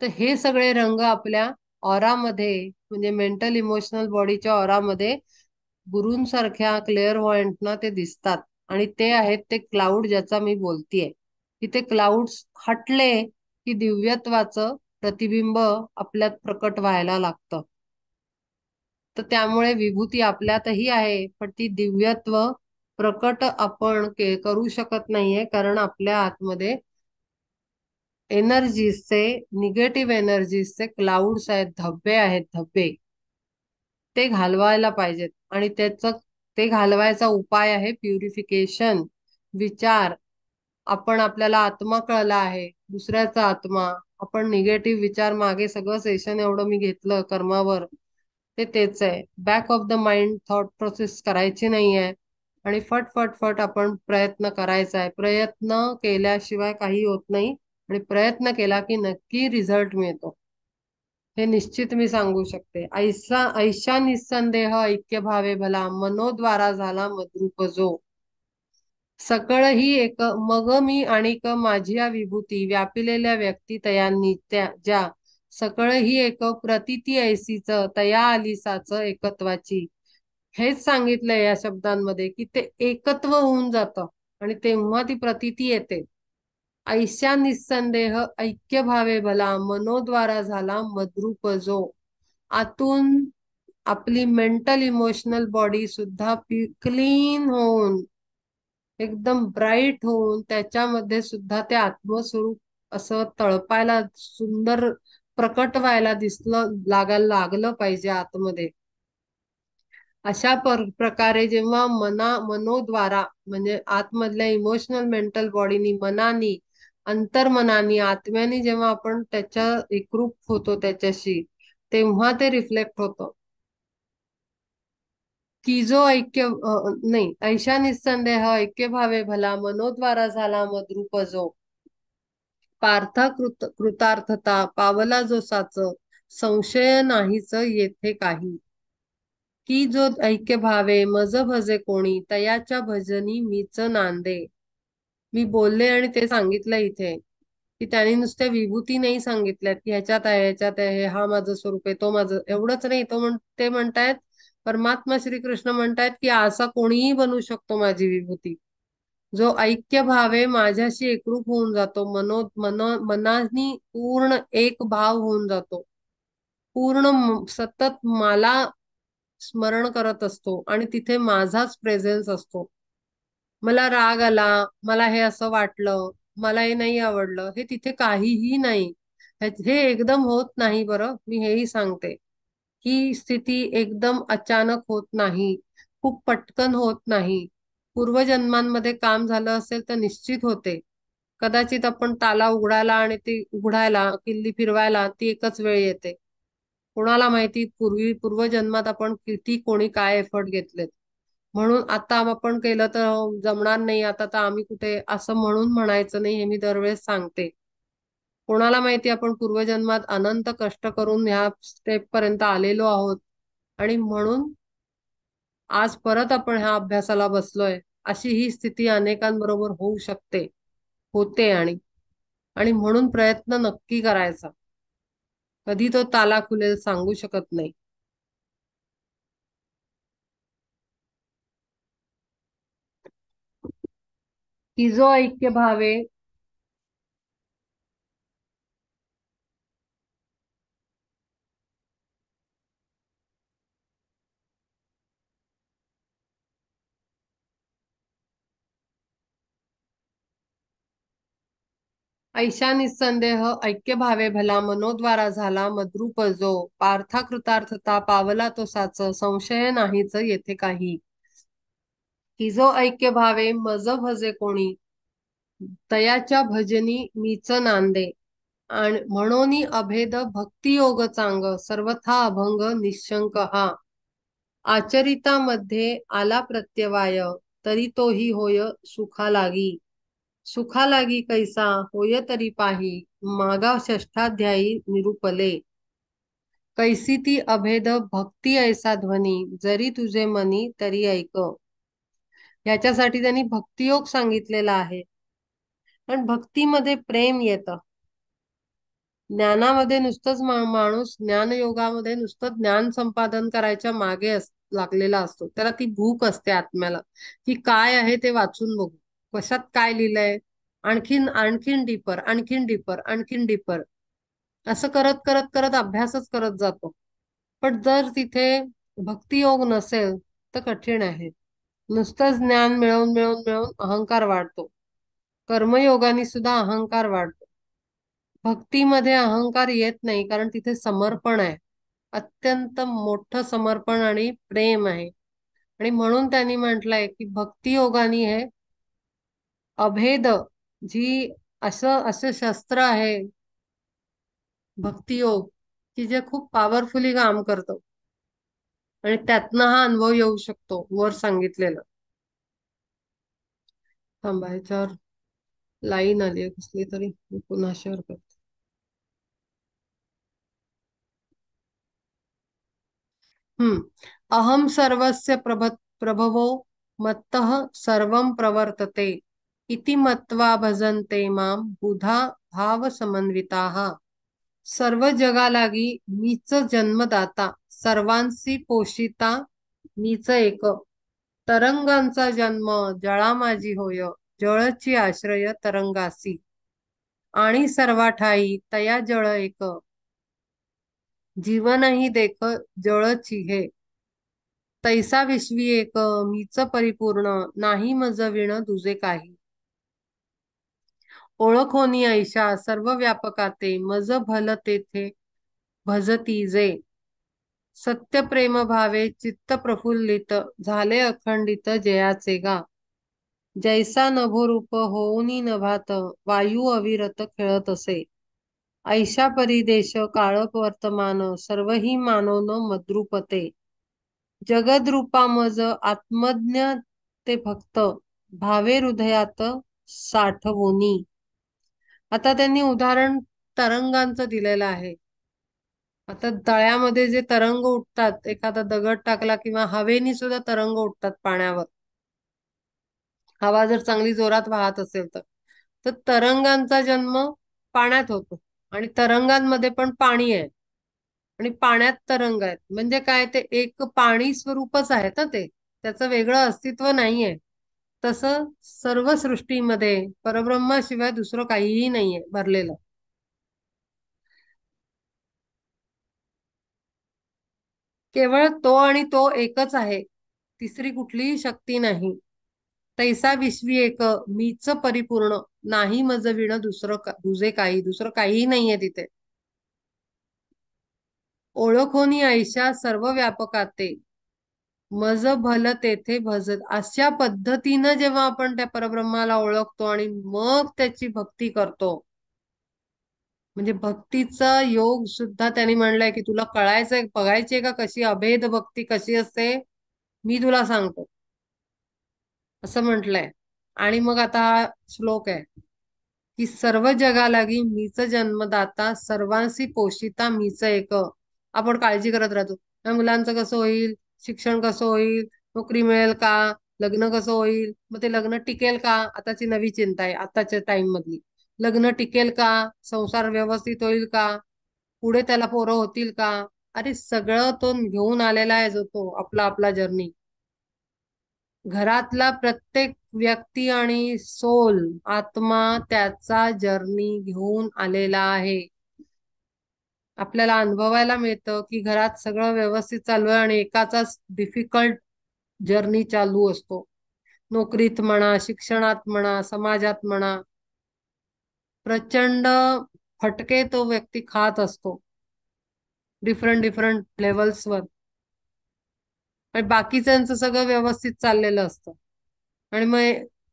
तर हे सगळे रंग आपल्या ऑरामध्ये म्हणजे मेंटल इमोशनल बॉडीच्या ऑरामध्ये गुरूंसारख्या क्लिअर ना ते दिसतात. आणि ते आहेत ते क्लाउड ज्याचा मी बोलतीये. की ते क्लाउड्स हटले की दिव्यत्वाचं प्रतिबिंब आपल्यात प्रकट व्हायला लागतं. तर त्यामुळे विभूती आपल्यातही आहे पण ती दिव्यत्व प्रकट आपण करू शकत नाहीये कारण आपल्या आतमध्ये एनर्जीजचे, निगेटिव्ह एनर्जीजचे क्लाउड्स आहेत, धब्बे आहेत, धब्बे. ते घालवायला पाहिजेत आणि ते घालवायचा उपाय आहे प्युरिफिकेशन. विचार, आपण आपल्याला आत्मा कळला आहे, दुसऱ्याचा आत्मा. आपण निगेटिव्ह विचार मागे सगळं सेशन एवढं मी घेतलं कर्मावर, ते तेच आहे. Back of the mind thought process करायची नाहीये आणि फट फट फट आपण प्रयत्न करायचा आहे. प्रयत्न केल्याशिवाय काही होत नाही आणि प्रयत्न केला की नक्की रिझल्ट मिळतो. हे निश्चित मी सांगू शकते. ऐशा निस्संदेह ऐक्य भावे भला मनोद्वारा झाला मद्रूप जो. सकळ ही एक मग मी आणिक माझी या विभूती व्यापिलेल्या व्यक्ती तयांनी ज्या सकळ ही एक प्रतीती ऐसीच तया आलिसाच एकत्वाची. हेच सांगितलंय या शब्दांमध्ये की ते एकत्व होऊन जातं आणि तेव्हा ती प्रतीती येते. ऐशा निस्संदेह ऐक्य भावे भला मनोद्वारा झाला मद्रूप जो. आतून आपली मेंटल इमोशनल बॉडी सुद्धा क्लीन होऊन एकदम ब्राईट होऊन त्याच्यामध्ये सुद्धा ते आत्मस्वरूप असं तळपायला सुंदर प्रकट व्हायला लागायला लागलं पाहिजे आतमध्ये. अशा प्रकारे जेव्हा मनोद्वारा म्हणजे आतमधल्या इमोशनल मेंटल बॉडीनी, मनानी, अंतर्मनानी, आत्म्यानी जेव्हा आपण त्याच्या एकरूप होतो त्याच्याशी, तेव्हा ते रिफ्लेक्ट होतं. की जो नाही, ऐशा निस्संदेह ऐक्य भावे भला मनोद्वारा झाला मद्रूप जो. पार्थ कृतार्थता पावला जो साच, संशय नाहीच येथे काही. की जो ऐक्य भावे मज भजे कोणी तयाच्या भजनी मीच नांदे. मी बोलले आणि ते सांगितलं इथे की त्यांनी नुसत्या विभूती नाही सांगितल्यात की ह्याच्यात आहे, ह्याच्यात आहे, हा माझं स्वरूप आहे, तो माझं एवढंच नाही. ते म्हणतायत परमात्मा श्रीकृष्ण म्हणतायत की असा कोणीही बनू शकतो माझी विभूती, जो ऐक्य भावे माझ्याशी एकरूप होऊन जातो, मनानी पूर्ण एक भाव होऊन जातो, पूर्ण सतत मला स्मरण करत असतो आणि तिथे माझाच प्रेझेन्स असतो. मला राग आला, मला हे असं वाटलं, मला हे नाही आवडलं, हे तिथे काहीही नाही. हे एकदम होत नाही बरं, मी हेही सांगते. ही स्थिती एकदम अचानक होत नाही, खूप पटकन होत नाही. पूर्वजन्मांमध्ये काम झालं असेल तर निश्चित होते. कदाचित आपण ताला उघडायला आणि ती उघडायला, किल्ली फिरवायला ती एकच वेळ येते. कोणाला माहिती पूर्वजन्मात आपण किती कोणी काय एफर्ट घेतलेत. म्हणून आता आपण केलं तर जमणार नाही, आता तर आम्ही कुठे असं म्हणून म्हणायचं नाही, हे मी दरवेळेस सांगते. कोणाला माहिती आपण पूर्वजन्मात अनंत कष्ट करून ह्या स्टेप पर्यंत आलेलो आहोत आणि म्हणून आज परत आपण ह्या अभ्यासाला बसलोय. अशी ही स्थिती अनेकांबरोबर होऊ शकते, होते. आणि आणि म्हणून प्रयत्न नक्की करायचा. कधी तो ताला खुलेल सांगू शकत नाही. की जो ऐक्य भावे ऐशा निस्संदेह ऐक्य भावे भला मनोद्वारा झाला मद्रूप जो पार्था कृतार्थता पावला तो साच संशय नाहीच येथे काही. की जो ऐक्य भावे मज भजे कोणी तयाच्या भजनी मीच नांदे आणि म्हणून अभेद भक्ती योग चांग सर्वथा अभंग निशंक हा. आचरितामध्ये आला प्रत्यवाय तरी तोही होय सुखा लागी. सुखा लागी कैसा होय तरी पाही मागा षष्ठाध्यायी निरूपले. कैसी ती अभेद भक्ती ऐसा ध्वनी जरी तुझे मनी तरी ऐक. याच्यासाठी त्यांनी भक्तियोग सांगितलेला आहे. पण भक्तीमध्ये प्रेम येतं. ज्ञानामध्ये नुसतंच माणूस ज्ञानयोगामध्ये नुसतं ज्ञान संपादन करायच्या मागे लागलेला असतो. त्याला ती भूक असते आत्म्याला, की काय आहे ते वाचून बघू, कशात काय लिहिलंय, आणखीन आणखीन डीपर, आणखीन डीपर, आणखीन डीपर, असं करत करत करत अभ्यासच करत जातो. पण जर तिथे भक्तियोग नसेल तर कठीण आहे. नुसतंच ज्ञान मिळवून मिळवून मिळवून अहंकार वाढतो. कर्मयोगाने सुद्धा अहंकार वाढतो. भक्तीमध्ये अहंकार येत नाही, कारण तिथे समर्पण आहे. अत्यंत मोठं समर्पण आणि प्रेम आहे. आणि म्हणून त्यांनी म्हटलंय की भक्ती योगाने हे अभेद, जी असं असं शस्त्र आहे भक्ती योग, की जे खूप पॉवरफुली काम करतं आणि त्यातनं हा अनुभव येऊ शकतो वर सांगितलेलं. थांबा, ह्याच्यावर लाईन आली आहे कसली तरी, मी पुन्हा शेअर करते. अहम सर्वस्य प्रभवो मत्तः सर्वं प्रवर्तते इति मत्वा भजन्ते मां बुधा भाव समन्विताः. सर्व जगालागी मीच जन्मदाता सर्वांसी पोषिता मीच एक. तरंगांचा जन्म जळा माझी होय जळची आश्रय तरंगासी. आणि सर्वा ठाई तया जळ एक जीवनही देख जळची हे. तैसा विश्वी एक मीच परिपूर्ण नाही मज विण तुझे काही. ओळखोनी ऐशा सर्व व्यापकाते मज भल तेथे भजती जे. सत्य प्रेम भावे चित्त प्रफुल्लित झाले अखंडित जयाचे गा. जैसा नभो रूप होऊनी नभात वायू अविरत खेळत असे. ऐशा परिदेश काळ वर्तमान सर्वही मानोन मद्रुपते. जगद्रूपा मज आत्मज्ञ ते भक्त भावे हृदयात साठवोनी. आता त्यांनी उदाहरण तरंगांचं दिलेलं आहे. आता तळ्यामध्ये जे तरंग उठतात, एखादा दगड टाकला किंवा हवेनी सुद्धा तरंग उठतात पाण्यावर, हवा जर चांगली जोरात वाहत असेल तर. तर तरंगांचा जन्म पाण्यात होतो आणि तरंगांमध्ये पण पाणी आहे आणि पाण्यात तरंग आहेत. म्हणजे काय, ते एक पाणी स्वरूपच आहे ना ते, त्याचं वेगळं अस्तित्व नाहीये. तसं सर्व सृष्टीमध्ये परब्रह्माशिवाय दुसरं काहीही नाहीये भरलेलं. केवळ तो आणि तो एकच आहे, तिसरी कुठलीही शक्ती नाही. तैसा विश्वी एक, मीच परिपूर्ण, नाही मज विण दुसरं दुजे काही, दुसरं काहीही नाहीये तिथे. ओळखोनी ऐशा सर्व व्यापकाते, मज भल तेथे भजत. अशा पद्धतीनं जेव्हा आपण त्या परब्रह्माला ओळखतो आणि मग त्याची भक्ती करतो, म्हणजे भक्तीचा योग सुद्धा त्यांनी म्हणलंय की तुला कळायचंय, बघायचीय का कशी अभेद भक्ती कशी असते, मी तुला सांगतो, असं म्हटलंय. आणि मग आता हा श्लोक आहे की सर्व जगालागी मीच जन्मदाता, सर्वांशी पोषिता मीच एक. आपण काळजी करत राहतो, या मुलांचं कसं होईल, शिक्षण कसं होईल, नोकरी मिळेल का, लग्न कसं होईल, मग ते लग्न टिकेल का, आताची नवी चिंता आहे आताच्या टाइम मधली. लग्न टिकेल का, संसार व्यवस्थित होईल का, पुढे त्याला पोरं होतील का. अरे सगळं तो घेऊन आलेला आहे, जो तो आपला आपला जर्नी. घरातला प्रत्येक व्यक्ती आणि सोल, आत्मा त्याचा जर्नी घेऊन आलेला आहे. आपल्याला अनुभवायला मिळतं की घरात सगळं व्यवस्थित चालू आहे आणि एकाचाच डिफिकल्ट जर्नी चालू असतो. नोकरीत म्हणा, शिक्षणात म्हणा, समाजात म्हणा, प्रचंड फटके तो व्यक्ती खात असतो डिफरंट डिफरंट लेवल्सवर. आणि बाकीच्यांचं सगळं व्यवस्थित चाललेलं असतं. आणि मग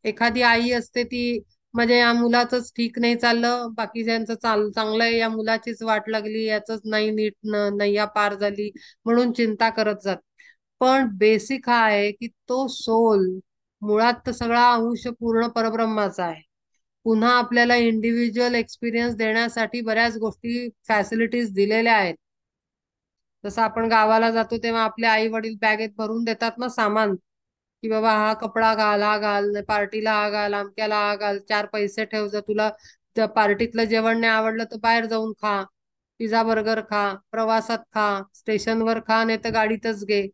एखादी आई असते ती, म्हणजे या मुलाचंच ठीक नाही चाललं, बाकीच्यांचं चांगलं आहे, या मुलाचीच वाट लागली, याच नाही नीट नैया पार झाली, म्हणून चिंता करत जात. पण बेसिक हा आहे की तो सोल मुळात तर सगळा अंश पूर्ण परब्रह्माचा आहे. पुन्हा आपल्याला इंडिव्हिज्युअल एक्सपिरियन्स देण्यासाठी बऱ्याच गोष्टी, फॅसिलिटीज दिलेल्या आहेत. जसं आपण गावाला जातो तेव्हा आपले आई वडील बॅगेत भरून देतात ना सामान, की बाबा हा कपडा घाल, हा घाल, पार्टीला हा घाल, अमक्याला हा घाल, चार पैसे ठेव, जर तुला त्या पार्टीतलं जेवण नाही आवडलं तर बाहेर जाऊन खा, पिझ्झा बर्गर खा, प्रवासात खा, स्टेशनवर खा, नाही तर गाडीतच घे.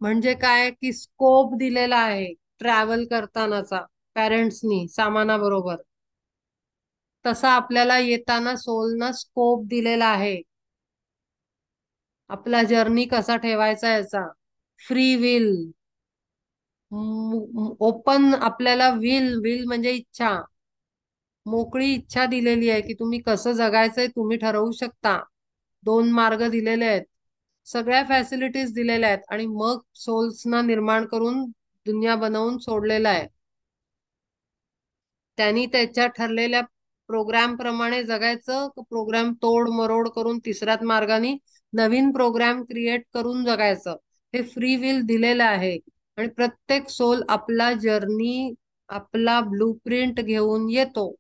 म्हणजे काय की स्कोप दिलेला आहे ट्रॅव्हल करतानाचा पॅरेंट्सनी सामानाबरोबर. तसा आपल्याला येताना सोलना स्कोप दिलेला आहे, आपला जर्नी कसा ठेवायचा याचा. फ्री विल, ओपन, आपल्याला विल, विल म्हणजे इच्छा, मोकळी इच्छा दिलेली आहे की तुम्ही कसं जगायचंय तुम्ही ठरवू शकता. दोन मार्ग दिलेले आहेत, सगळ्या फॅसिलिटीज दिलेल्या आहेत, आणि मग सोल्सना निर्माण करून दुनिया बनवून सोडलेला आहे. त्यांनी त्याच्या ठरलेल्या प्रोग्राम प्रमाणे जगायचं, प्रोग्राम तोड मरोड करून तिसऱ्याच मार्गाने नवीन प्रोग्राम क्रिएट करून जगायचं. हे फ्री विल दिलेलं आहे. आणि प्रत्येक सोल आपला जर्नी, आपला ब्लूप्रिंट घेऊन येतो.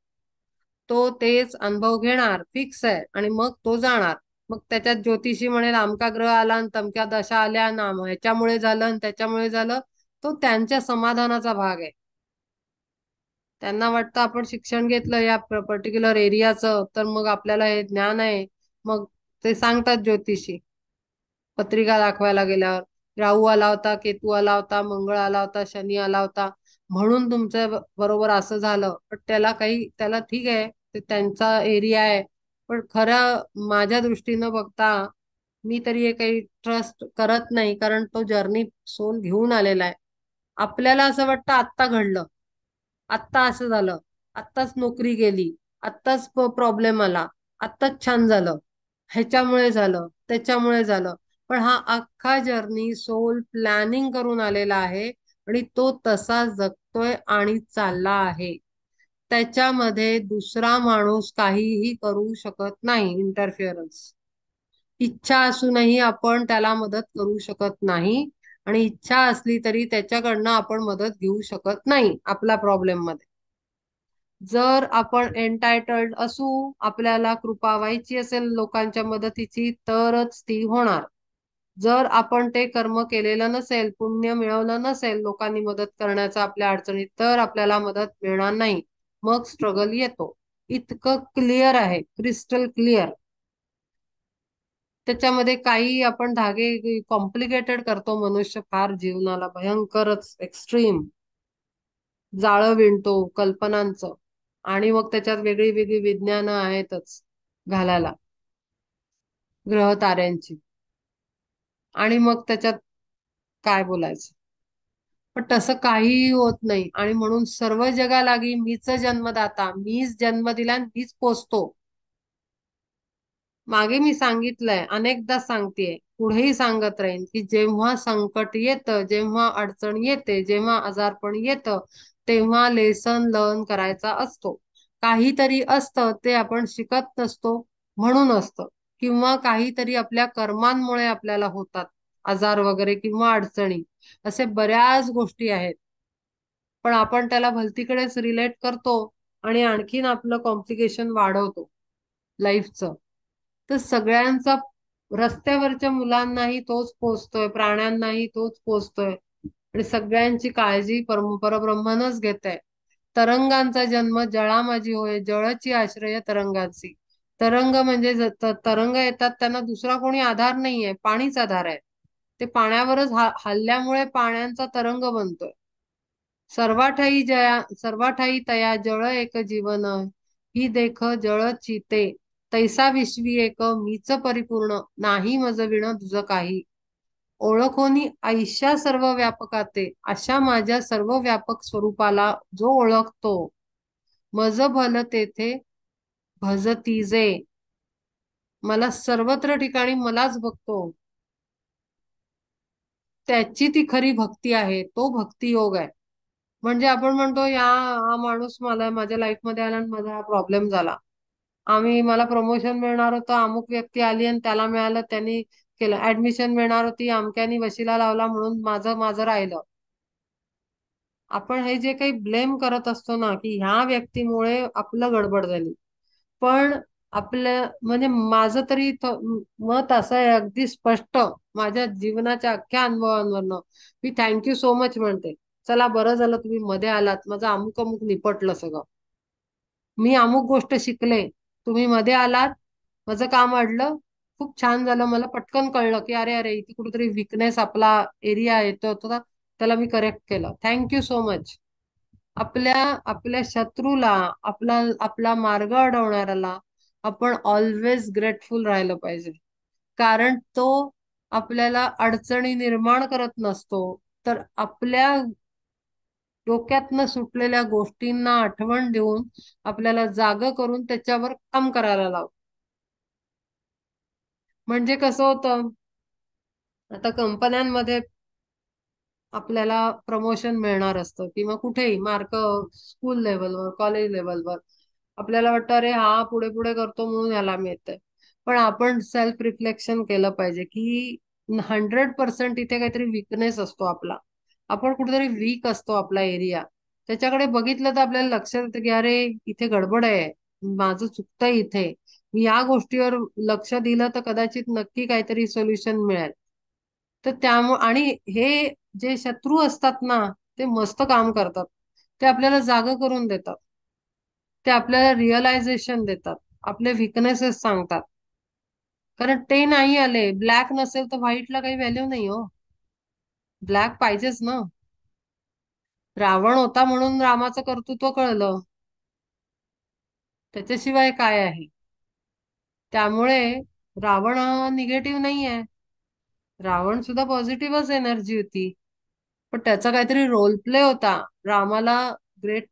तो तेच अनुभव घेणार, फिक्स आहे, आणि मग तो जाणार. मग त्याच्यात ज्योतिषी म्हणेल अमका ग्रह आला आणि तमक्या दशा आल्या ना, ह्याच्यामुळे झालं आणि त्याच्यामुळे झालं, तो त्यांच्या समाधानाचा भाग आहे. त्यांना वाटतं आपण शिक्षण घेतलं या पर्टिक्युलर एरियाचं, तर मग आपल्याला हे ज्ञान आहे. मग ते सांगतात ज्योतिषी, पत्रिका दाखवायला गेल्यावर, राहू आला होता, केतू आला होता, मंगळ आला होता, शनी आला होता, म्हणून तुमच्या बरोबर असं झालं. पण त्याला काही, त्याला ठीक आहे, ते त्यांचा एरिया आहे. पण खरं माझ्या दृष्टीनं बघता मी तरी हे काही ट्रस्ट करत नाही, कारण तो जर्नी सोल घेऊन आलेला आहे. आपल्याला असं वाटतं आत्ता घडलं, आत्ता असं झालं, आत्ताच नोकरी गेली, आत्ताच प्रॉब्लेम आला, आत्ताच छान झालं, ह्याच्यामुळे झालं, त्याच्यामुळे झालं. पण हा अख्खा जर्नी सोल प्लॅनिंग करून आलेला आहे, आणि तो तसा जगतोय आणि चालला आहे. त्याच्यामध्ये दुसरा माणूस काहीही करू शकत नाही, इंटरफिअरन्स. इच्छा असूनही आपण त्याला मदत करू शकत नाही, आणि इच्छा असली तरी त्याच्याकडनं आपण मदत घेऊ शकत नाही आपल्या प्रॉब्लेम मध्ये. जर आपण एन्टायटल्ड असू, आपल्याला कृपा व्हायची असेल लोकांच्या मदतीची, तरच ती होणार. जर आपण ते कर्म केलेलं नसेल, पुण्य मिळवलं नसेल लोकांनी मदत करण्याचं आपल्या अडचणीत, तर आपल्याला मदत मिळणार नाही. मग स्ट्रगल येतो. इतकं क्लिअर आहे, क्रिस्टल क्लिअर. त्याच्यामध्ये काही आपण धागे कॉम्प्लिकेटेड करतो, मनुष्य फार जीवनाला भयंकरच एक्स्ट्रीम जाळं विणतो कल्पनांचं. आणि मग त्याच्यात वेगळी वेगळी विज्ञानं आहेतच घालायला, ग्रह ताऱ्यांची. आणि मग त्याच्यात काय बोलायचं. पण तसं काहीही होत नाही, आणि म्हणून सर्व जगालागी मीच जन्मदाता, मीच जन्म दिला आणि मीच पोसतो. मागे मी सांगितलंय, अनेकदा सांगतेय, पुढेही सांगत राहीन, की जेव्हा संकट येतं, जेव्हा अडचण येते, जेव्हा आजारपण येतं, तेव्हा लेसन लर्न करायचा असतो. काहीतरी असतं ते आपण शिकत नसतो म्हणून असतं, किंवा काहीतरी आपल्या कर्मांमुळे आपल्याला होतात आजार वगैरे किंवा अडचणी. असे बऱ्याच गोष्टी आहेत, पण आपण त्याला भलतीकडेच रिलेट करतो आणि आणखीन आपलं कॉम्प्लिकेशन वाढवतो लाईफचं. तर सगळ्यांचा, रस्त्यावरच्या मुलांनाही तोच पोचतोय, प्राण्यांनाही तोच पोचतोय, आणि सगळ्यांची काळजी परब्रह्मनच घेत आहे. तरंगांचा जन्म जळा माझी होय, जळची आश्रय तरंगाची. तरंग म्हणजे तरंग येतात, त्यांना दुसरा कोणी आधार नाहीये, पाणीच आधार आहे. ते पाण्यावरच हल्ल्यामुळे पाण्याचा तरंग बनतोय. सर्वाठाई जया, सर्वाठाई तया जळ एक जीवन, ही देख जळ चिते, तैसा विश्वी एक मीच परिपूर्ण, नाही मज विण तुझ काही. ओळखोनी ऐशा सर्व व्यापकाते, अशा माझ्या सर्व व्यापक स्वरूपाला जो ओळखतो, मज भल तेथे भजतीजे. मला सर्वत्र ठिकाणी मलाच बघतो, त्याची ती खरी भक्ती आहे, तो भक्ती योग आहे. म्हणजे आपण म्हणतो, हा माणूस मला माझ्या लाईफ मध्ये आला आणि माझा हा प्रॉब्लेम झाला. मला प्रमोशन मिळणार होतं, अमुक व्यक्ती आली आणि त्याला मिळालं, त्यांनी केलं. ऍडमिशन मिळणार होती, अमक्यानी वशिला लावला म्हणून माझं माझं राहिलं. आपण हे जे काही ब्लेम करत असतो ना, की ह्या व्यक्तीमुळे आपलं गडबड झाली. पण आपल्या म्हणजे माझं तरी मत असं आहे, अगदी स्पष्ट, माझ्या जीवनाच्या अख्ख्या अनुभवांवरनं मी थँक्यू सो मच म्हणते. चला बरं झालं तुम्ही मध्ये आलात, माझं अमुक अमुक निपटलं सगळं. मी अमुक गोष्ट शिकले, तुम्ही मध्ये आलात, माझं काम अडलं. खूप छान झालं, मला पटकन कळलं की अरे अरे, इथे कुठेतरी विकनेस आपला एरिया येतो होता, त्याला मी करेक्ट केलं. Thank you so much. आपल्या आपल्या शत्रूला, आपला आपला मार्ग अडवणाऱ्याला आपण ऑलवेज ग्रेटफुल राहिलं पाहिजे. कारण तो आपल्याला अडचणी निर्माण करत नसतो, तर आपल्या डोक्यातनं सुटलेल्या गोष्टींना आठवण देऊन आपल्याला जाग करून त्याच्यावर काम करायला लावतो. म्हणजे कसं होतं, आता कंपन्यांमध्ये आपल्याला प्रमोशन मिळणार असतं, किंवा कुठेही मार्क, स्कूल लेवलवर, कॉलेज लेवलवर आपल्याला वाटतं अरे हा पुढे पुढे करतो म्हणून याला मिळतंय. पण आपण सेल्फ रिफ्लेक्शन केलं पाहिजे, की 100% इथे काहीतरी विकनेस असतो आपला. आपण कुठेतरी वीक असतो आपला एरिया. त्याच्याकडे बघितलं तर आपल्याला लक्षात येतं की अरे इथे गडबड आहे, माझं चुकतंय इथे. मी या गोष्टीवर लक्ष दिलं तर कदाचित नक्की काहीतरी सोल्युशन मिळेल. तर त्यामुळे, आणि हे जे शत्रू असतात ना, ते मस्त काम करतात. ते आपल्याला जाग करून देतात, ते आपल्याला रिअलायझेशन देतात, आपले विकनेसेस सांगतात. कारण ते नाही आले, ब्लॅक नसेल तर व्हाईटला काही व्हॅल्यू नाही हो. ब्लॅक पाहिजेच ना. रावण होता म्हणून रामाचं कर्तृत्व कळलं, त्याच्याशिवाय काय आहे. त्यामुळे रावण निगेटिव्ह नाही आहे, रावण सुद्धा पॉझिटिव्हच एनर्जी होती. पण त्याचा काहीतरी रोल प्ले होता, रामाला ग्रेट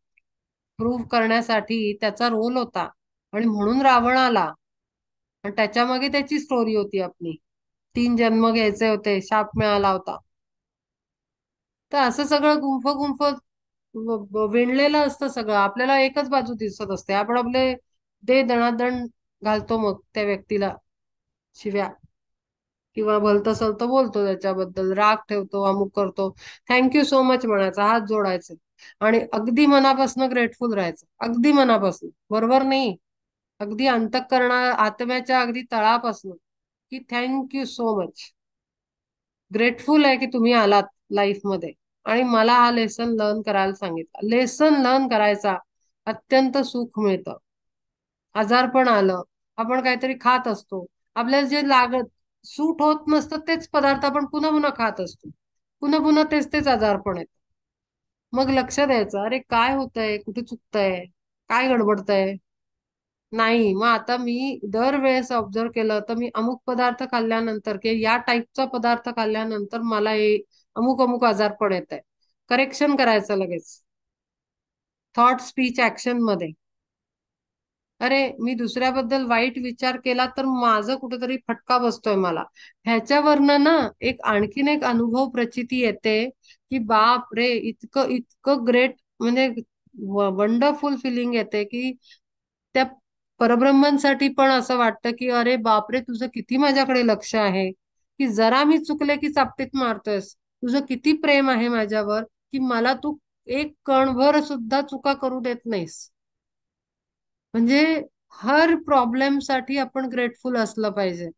प्रूव्ह करण्यासाठी त्याचा रोल होता, आणि म्हणून रावण आला. आणि त्याच्या मागे त्याची स्टोरी होती आपली. 3 जन्म घ्यायचे होते, शाप मिळाला होता. तर असं सगळं गुंफ गुंफ विणलेलं असतं सगळं, आपल्याला एकच बाजू दिसत असते. आपण आपले दे दणादण घालतो मग त्या व्यक्तीला शिव्या, किंवा भलतं सलतं बोलतो, त्याच्याबद्दल राग ठेवतो, अमुक करतो. थँक्यू सो मच म्हणायचं, हात जोडायचे, आणि अगदी मनापासून ग्रेटफुल राहायचं, अगदी मनापासून, बरोबर नाही, अगदी अंतःकरणा आत्म्याच्या अगदी तळापासून, की थँक्यू सो मच. ग्रेटफुल आहे की तुम्ही आलात लाईफ मध्ये, आणि मला हा लेसन लर्न करायला सांगितलं. लेसन लर्न करायचा, अत्यंत सुख मिळतं. आजारपण आलं, आपण काहीतरी खात असतो, आपल्याला जे लागत सूट होत नसतं तेच पदार्थ आपण पुन्हा पुन्हा खात असतो. पुन्हा पुन्हा तेच तेच आजारपण आहेत. मग लक्ष द्यायचं, अरे काय होतंय, कुठे चुकतंय, काय गडबडतंय. नाही, मग आता मी दरवेळेस ऑब्झर्व केलं तर मी अमुक पदार्थ खाल्ल्यानंतर किंवा या टाईपचा पदार्थ खाल्ल्यानंतर मला हे अमुक अमुक आजारपण येत आहे. करेक्शन करायचं लगेच, थॉट स्पीच ऍक्शन मध्ये. अरे मी दुसऱ्याबद्दल वाईट विचार केला तर माझं कुठेतरी फटका बसतोय मला. ह्याच्यावरनं ना एक आणखीन एक अनुभव प्रचिती येते की बाप रे, इतकं इतकं ग्रेट, म्हणजे वंडरफुल फिलिंग येते की त्या परब्रह्मांसाठी पण असं वाटतं की अरे बापरे, तुझं किती माझ्याकडे लक्ष आहे, की जरा मी चुकले की चापटीत मारतोयस. तुझं किती प्रेम आहे माझ्यावर, की मला तू एक कणभर सुद्धा चुका करू देत नाहीस. म्हणजे हर प्रॉब्लेम साठी आपण ग्रेटफुल असलं पाहिजे.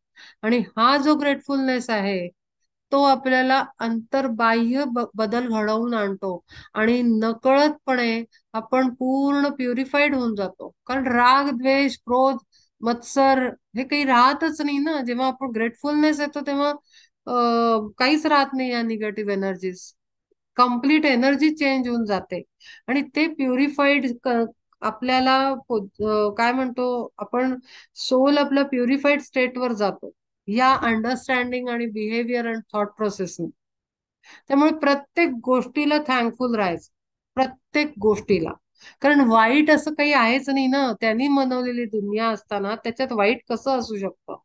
आणि हा जो ग्रेटफुलनेस आहे तो आपल्याला अंतर्बाह्य बदल घडवून आणतो. आणि नकळतपणे आपण पूर्ण प्युरिफाईड होऊन जातो. कारण राग, द्वेष, क्रोध, मत्सर हे काही राहतच नाही ना. जेव्हा आपण ग्रेटफुलनेस येतो तेव्हा काहीच राहत नाही या negative energies. Complete energy change होऊन जाते. आणि ते प्युरिफाईड आपल्याला काय म्हणतो आपण, सोल आपला प्युरिफाईड स्टेटवर जातो या अंडरस्टँडिंग आणि बिहेवियर अँड थॉट प्रोसेसने. त्यामुळे प्रत्येक गोष्टीला थँकफुल राहायचं, प्रत्येक गोष्टीला. कारण वाईट असं काही आहेच नाही ना. त्यांनी बनवलेली दुनिया असताना त्याच्यात वाईट कसं असू शकतं.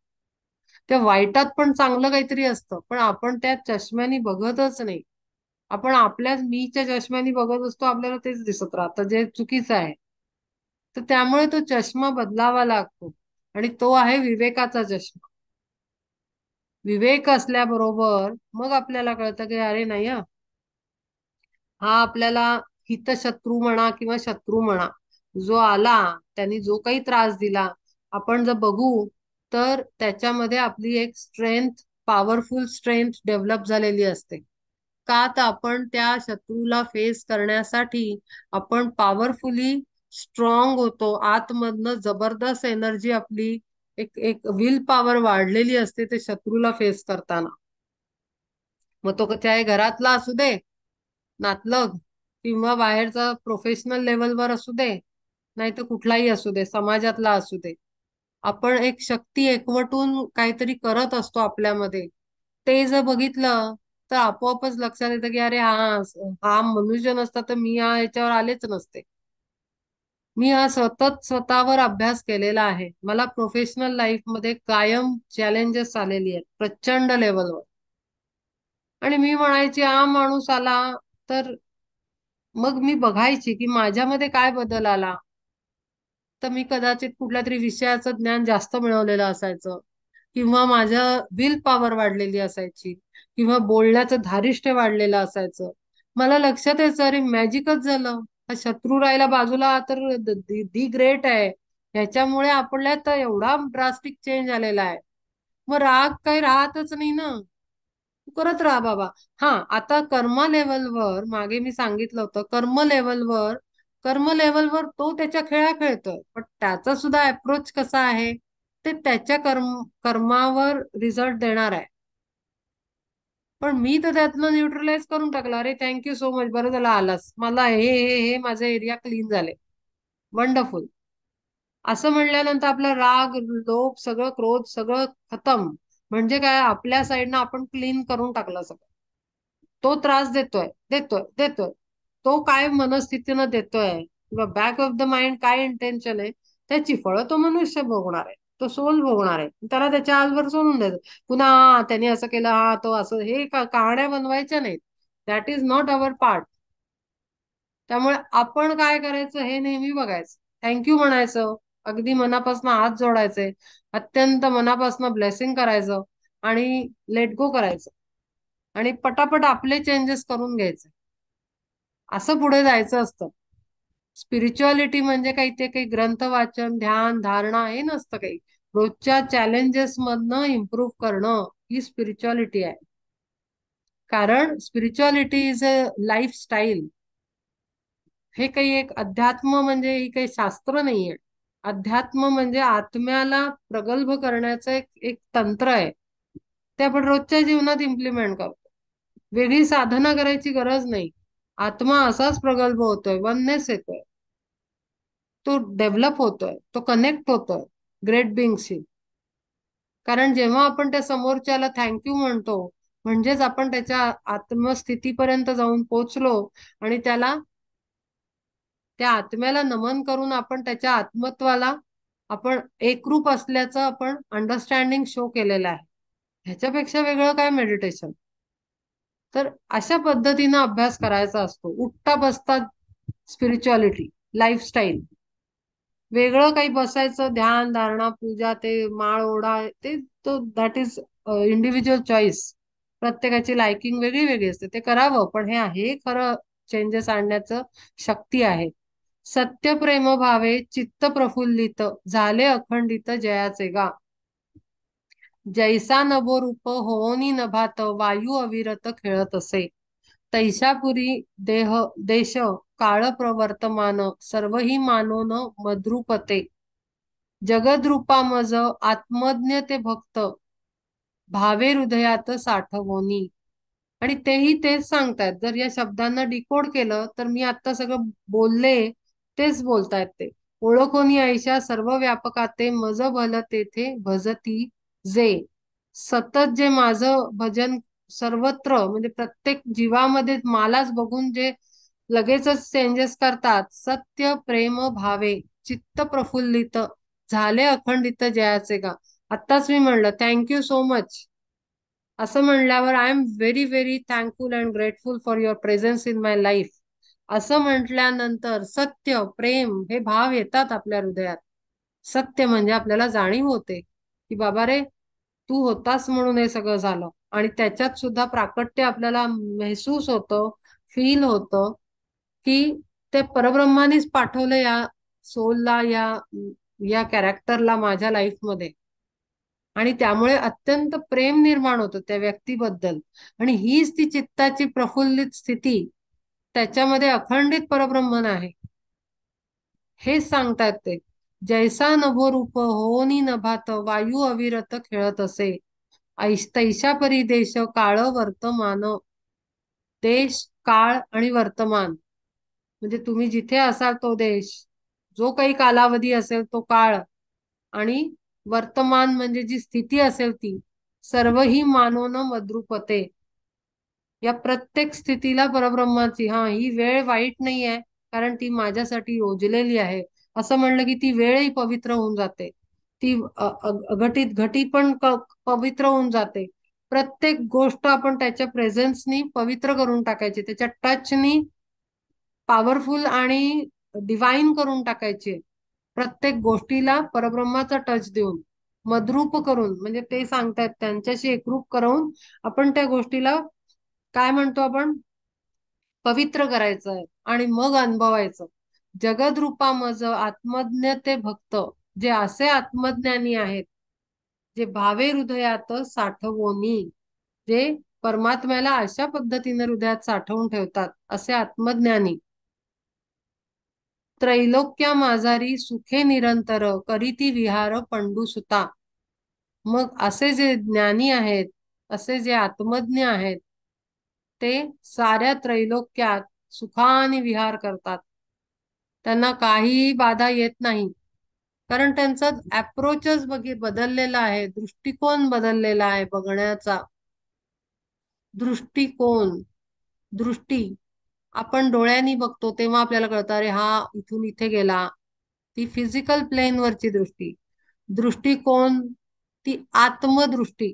त्या वाईटात पण चांगलं काहीतरी असतं, पण आपण त्या चष्म्यानी बघतच नाही. आपण आपल्याच मीच्या चष्म्यानी बघत असतो, आपल्याला तेच दिसत राहतं जे चुकीचं आहे. तर त्यामुळे तो चष्मा बदलावा लागतो. आणि तो आहे विवेकाचा चष्मा. विवेक असल्याबरोबर मग आपल्याला कळतं की अरे नाही हा, हा आपल्याला हितशत्रू म्हणा किंवा शत्रू म्हणा, जो आला, त्यांनी जो काही त्रास दिला, आपण जर बघू तर त्याच्यामध्ये आपली एक स्ट्रेंथ, पॉवरफुल स्ट्रेंथ डेव्हलप झालेली असते. का तर आपण त्या शत्रूला फेस करण्यासाठी आपण पॉवरफुली स्ट्रॉंग होतो. आतमधनं जबरदस्त एनर्जी आपली, एक एक विल पॉवर वाढलेली असते ते शत्रूला फेस करताना. मग तो चाहे घरातला असू दे नातलग, किंवा बाहेरचा प्रोफेशनल लेवलवर असू दे, नाही तर कुठलाही असू दे, समाजातला असू दे. आपण एक शक्ती एकवटून काहीतरी करत असतो आपल्यामध्ये. ते जर बघितलं तर आपोआपच लक्षात येतं की अरे हा, हा मनुष्य नसता तर मी या ह्याच्यावर आलेच नसते. मी हा सतत स्वतःवर अभ्यास केलेला आहे. मला प्रोफेशनल लाईफ मध्ये कायम चॅलेंजेस आलेली आहेत प्रचंड लेवलवर. आणि मी म्हणायची हा माणूस आला तर मग मी बघायची की माझ्यामध्ये काय बदल आला. तर मी कदाचित कुठल्या तरी विषयाचं ज्ञान जास्त मिळवलेलं असायचं, किंवा माझ्या विल पॉवर वाढलेली असायची, किंवा बोलण्याचं धारिष्ट्य वाढलेलं असायचं. मला लक्षात यायचं अरे मॅजिकच झालं. हा शत्रू राहिला बाजूला तर दी ग्रेट आहे. ह्याच्यामुळे आपल्यात एवढा ड्रास्टिक चेंज आलेला आहे. मग राग काही राहतच नाही ना. तू करत राहा बाबा. हा, आता कर्म लेवलवर मागे मी सांगितलं होतं, कर्म लेवलवर तो त्याच्या खेळा खेळतोय, पण त्याचा सुद्धा अप्रोच कसा आहे ते त्याच्या कर्मावर रिझल्ट देणार आहे. पण मी तर त्यातनं न्यूट्रलाइज करून टाकलं, अरे थँक्यू सो मच, बरं झालं आलास, मला हे माझे एरिया क्लीन झाले, वंडरफुल. असं म्हणल्यानंतर आपला राग, लोभ, सगळं क्रोध सगळं खतम. म्हणजे काय, आपल्या साईडनं आपण क्लीन करून टाकलं सगळं. तो त्रास देतोय देतोय देतोय, तो काय मनस्थितीनं देतोय किंवा बॅक ऑफ द माइंड काय इंटेन्शन आहे, त्याची फळं तो मनुष्य भोगणार आहे, तो सोल भोगणार आहे. त्याला त्याच्या आजवर सोडून द्यायचं. पुन्हा त्याने असं केलं, हा तो असं, हे कहाण्या बनवायच्या नाहीत. That is not our part. त्यामुळे आपण काय करायचं हे नेहमी बघायचं, थँक्यू म्हणायचं, अगदी मनापासून हात जोडायचे, अत्यंत मनापासून ब्लेसिंग करायचं, आणि लेट गो करायचं, आणि पटापट आपले चेंजेस करून घ्यायचे. असं पुढे जायचं असतं. स्पिरिच्युअलिटी म्हणजे काही ते काही ग्रंथ वाचन, ध्यान, धारणा हे नसतं काही. रोजच्या चॅलेंजेस मधनं इम्प्रूव्ह करणं ही स्पिरिच्युअलिटी आहे. कारण स्पिरिच्युअलिटी इज अ लाईफस्टाईल. हे काही एक अध्यात्म म्हणजे ही काही शास्त्र नाहीये. अध्यात्म म्हणजे आत्म्याला प्रगल्भ करण्याचं एक एक तंत्र आहे. ते आपण रोजच्या जीवनात इम्प्लिमेंट करतो. वेगळी साधना करायची गरज नाही. आत्मा असाच प्रगल्भ होतोय, वननेस येतोय, तो डेव्हलप होतोय, तो कनेक्ट होतोय ग्रेट बिंगशी. कारण जेव्हा आपण त्या समोरच्याला थँक्यू म्हणतो, म्हणजेच आपण त्याच्या आत्मस्थितीपर्यंत जाऊन पोचलो आणि त्या आत्म्याला नमन करून आपण त्याच्या आत्मत्वाला आपण एकरूप असल्याचं आपण अंडरस्टँडिंग शो केलेलं आहे. ह्याच्यापेक्षा वेगळं काय मेडिटेशन. तर अशा पद्धतीनं अभ्यास करायचा असतो. उठता बसता स्पिरिच्युअलिटी, लाईफस्टाईल. वेगळं काही बसायचं, ध्यान धारणा पूजा, ते माळ ओढा, ते तो दॅट इज इंडिव्हिज्युअल चॉईस. प्रत्येकाची लाइकिंग वेगळी वेगळी असते, ते करावं, पण हे खरं चेंजेस आणण्याचं शक्ती आहे. सत्य प्रेम भावे चित्त प्रफुल्लित झाले अखंडित जयाचे गा. जैसा नभो रूप होनी नभात वायू अविरत खेळत असे. तैशापुरी देह देश काळ प्रवर्तमान सर्वही मानोन मद्रुपते. जगद्रूपा मज आत्मज्ञ ते भक्त भावे हृदयात साठवोनी. आणि तेही तेच सांगतायत. जर या शब्दांना डिकोड केलं तर मी आता सगळं बोलले तेच बोलतायत ते. ओळखोनी ऐशा सर्व व्यापकाते मज भल तेथे भजती जे. सतत जे माझं भजन सर्वत्र म्हणजे प्रत्येक जीवामध्ये मलाच बघून जे लगेचच चेंजेस करतात. सत्य प्रेम भावे चित्त प्रफुल्लित झाले अखंडित जयाचे गा. आत्ताच मी म्हणलं थँक्यू सो मच. असं म्हणल्यावर I am very very thankful and grateful for your presence in my life. असं म्हटल्यानंतर सत्य प्रेम हे भाव येतात आपल्या हृदयात. सत्य म्हणजे आपल्याला जाणीव होते की बाबा रे, तू होतास म्हणून हे सगळं झालं. आणि त्याच्यात सुद्धा प्राकट्य आपल्याला महसूस होतं, फील होतं की ते परब्रह्मानीच पाठवलं या सोलला, या कॅरेक्टरला माझ्या लाईफमध्ये. आणि त्यामुळे अत्यंत प्रेम निर्माण होतं त्या व्यक्तीबद्दल. आणि हीच ती चित्ताची प्रफुल्लित स्थिती, त्याच्यामध्ये अखंडित परब्रह्मन आहे, हेच सांगतात ते. जैसा नभो रूप होनी नभात वायू अविरत खेळत असे. तैशा परी देश काळ वर्तमान. देश काळ आणि वर्तमान म्हणजे तुम्ही जिथे असाल तो देश, जो काही कालावधी असेल तो काळ, आणि वर्तमान म्हणजे जी स्थिती असेल ती. सर्वही मानोन मद्रुपते. या प्रत्येक स्थितीला परब्रह्माची, हा ही वेळ वाईट नाही आहे, कारण ती माझ्यासाठी योजलेली आहे. असं म्हणलं की ती वेळही पवित्र होऊन जाते. ती अघटित घटी पण पवित्र होऊन जाते. प्रत्येक गोष्ट आपण त्याच्या प्रेझेन्सनी पवित्र करून टाकायची, त्याच्या टचनी पॉवरफुल आणि डिवाइन करून टाकायचे. प्रत्येक गोष्टीला परब्रह्माचा टच देऊन, मद्रूप करून, म्हणजे ते सांगतायत त्यांच्याशी एकरूप करून आपण त्या गोष्टीला काय म्हणतो आपण, पवित्र करायचं आणि मग अनुभवायचं. जगद्रूपा मज आत्मज्ञ ते भक्त, जे असे आत्मज्ञानी आहेत, जे भावे हृदयात साठवोनी, जे परमात्म्याला अशा पद्धतीने हृदयात साठवून ठेवतात, असे आत्मज्ञानी. त्रैलोक्या माझारी सुखे निरंतर करीती विहार पंडुसुता. मग असे जे ज्ञानी आहेत, असे जे आत्मज्ञ आहेत, ते साऱ्या त्रैलोक्यात सुखाने विहार करतात. त्यांना काहीही बाधा येत नाही, कारण त्यांचा अप्रोचच बदललेला आहे, दृष्टिकोन बदललेला आहे बघण्याचा. दृष्टिकोन, दृष्टी, आपण डोळ्यांनी बघतो तेव्हा आपल्याला कळतं अरे हा इथून इथे गेला, ती फिजिकल प्लेन वरची दृष्टी. दृष्टिकोन, ती आत्मदृष्टी,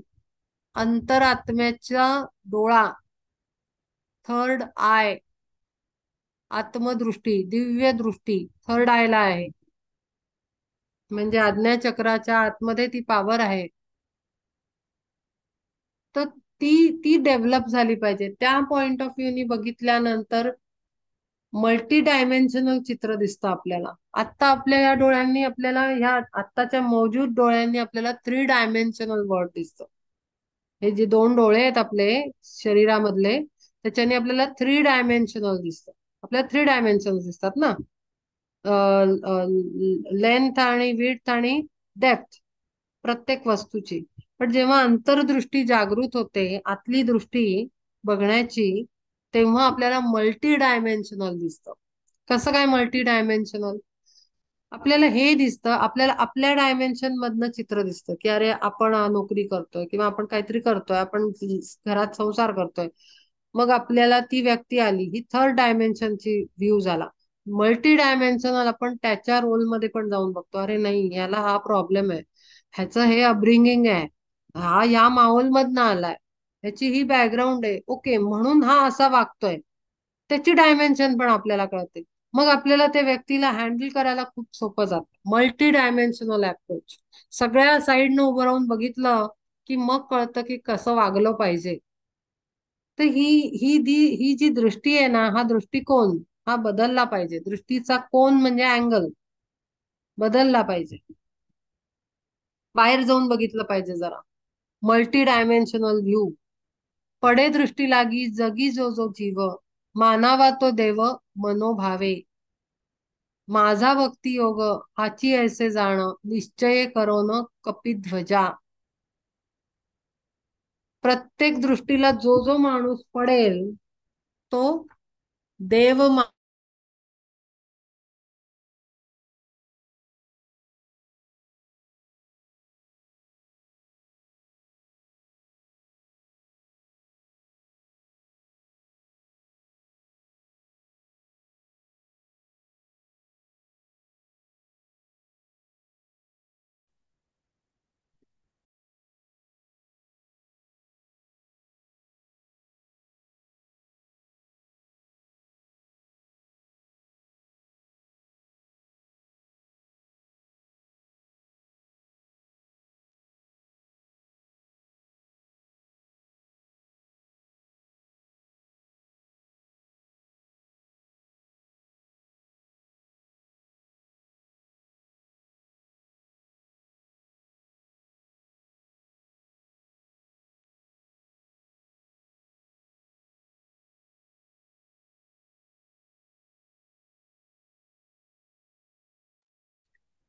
अंतरात्म्याचा डोळा, थर्ड आय. आत्मदृष्टी, दिव्य दृष्टी थर्ड आयला आहे. म्हणजे आज्ञाचक्राच्या आतमध्ये ती पॉवर आहे. तर ती ती डेव्हलप झाली पाहिजे. त्या पॉइंट ऑफ व्ह्यूनी बघितल्यानंतर मल्टी डायमेन्शनल चित्र दिसतं आपल्याला. आता आपल्या या डोळ्यांनी आपल्याला, ह्या आत्ताच्या मौजूद डोळ्यांनी आपल्याला 3 डायमेन्शनल वर्ल्ड दिसतं. हे जे 2 डोळे आहेत आपले शरीरामधले, त्याच्याने आपल्याला 3 डायमेन्शनल दिसतं. आपल्याला 3 डायमेन्शनल दिसतात ना, लेंथ आणि विड्थ आणि डेप्थ प्रत्येक वस्तूची. पण जेव्हा अंतर्दृष्टी जागृत होते, आतली दृष्टी बघण्याची, तेव्हा आपल्याला मल्टी डायमेन्शनल दिसतं. कसं काय मल्टी डायमेन्शनल? आपल्याला हे दिसतं, आपल्याला आपल्या डायमेन्शन मधनं चित्र दिसतं, की अरे आपण नोकरी करतोय किंवा आपण काहीतरी करतोय, आपण घरात संसार करतोय. मग आपल्याला ती व्यक्ती आली, ही थर्ड डायमेन्शनची व्ह्यू झाला. मल्टी डायमेन्शनल आपण त्याच्या रोलमध्ये पण जाऊन बघतो, अरे नाही याला हा प्रॉब्लेम आहे, ह्याचं हे अपब्रिंगिंग आहे, हा या माहोल मधनं आलाय, ह्याची ही बॅकग्राऊंड आहे, ओके म्हणून हा असा वागतोय. त्याची डायमेन्शन पण आपल्याला कळते. मग आपल्याला त्या व्यक्तीला हँडल करायला खूप सोपं जातं. Multi dimensional approach. सगळ्या साईडनं उभं राहून बघितलं की मग कळतं की कसं वागलं पाहिजे. तर ही जी दृष्टी आहे ना, हा दृष्टिकोन हा बदलला पाहिजे. दृष्टीचा कोन म्हणजे अँगल बदलला पाहिजे. बाहेर जाऊन बघितलं पाहिजे जरा. Multi dimensional view. पडे दृष्टी लागी जगी जो जो जीव, मानावा तो देव मनोभावे. माझा भक्ती योग हाची ऐसे जाण, निश्चय करोन कपिध्वजा. प्रत्येक दृष्टीला जो जो माणूस पडेल तो देव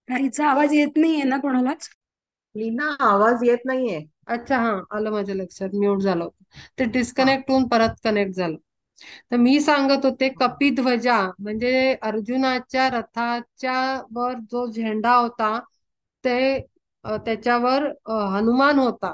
ताईचा आवाज येत नाहीये ना कोणालाच? लीना, आवाज येत नाहीये. अच्छा, हा आलं माझ्या लक्षात, म्यूट झालं होतं. ते हा. डिस्कनेक्ट होऊन परत कनेक्ट झालं. तर मी सांगत होते कपिध्वजा म्हणजे अर्जुनाच्या रथाच्या वर जो झेंडा होता ते त्याच्यावर हनुमान होता.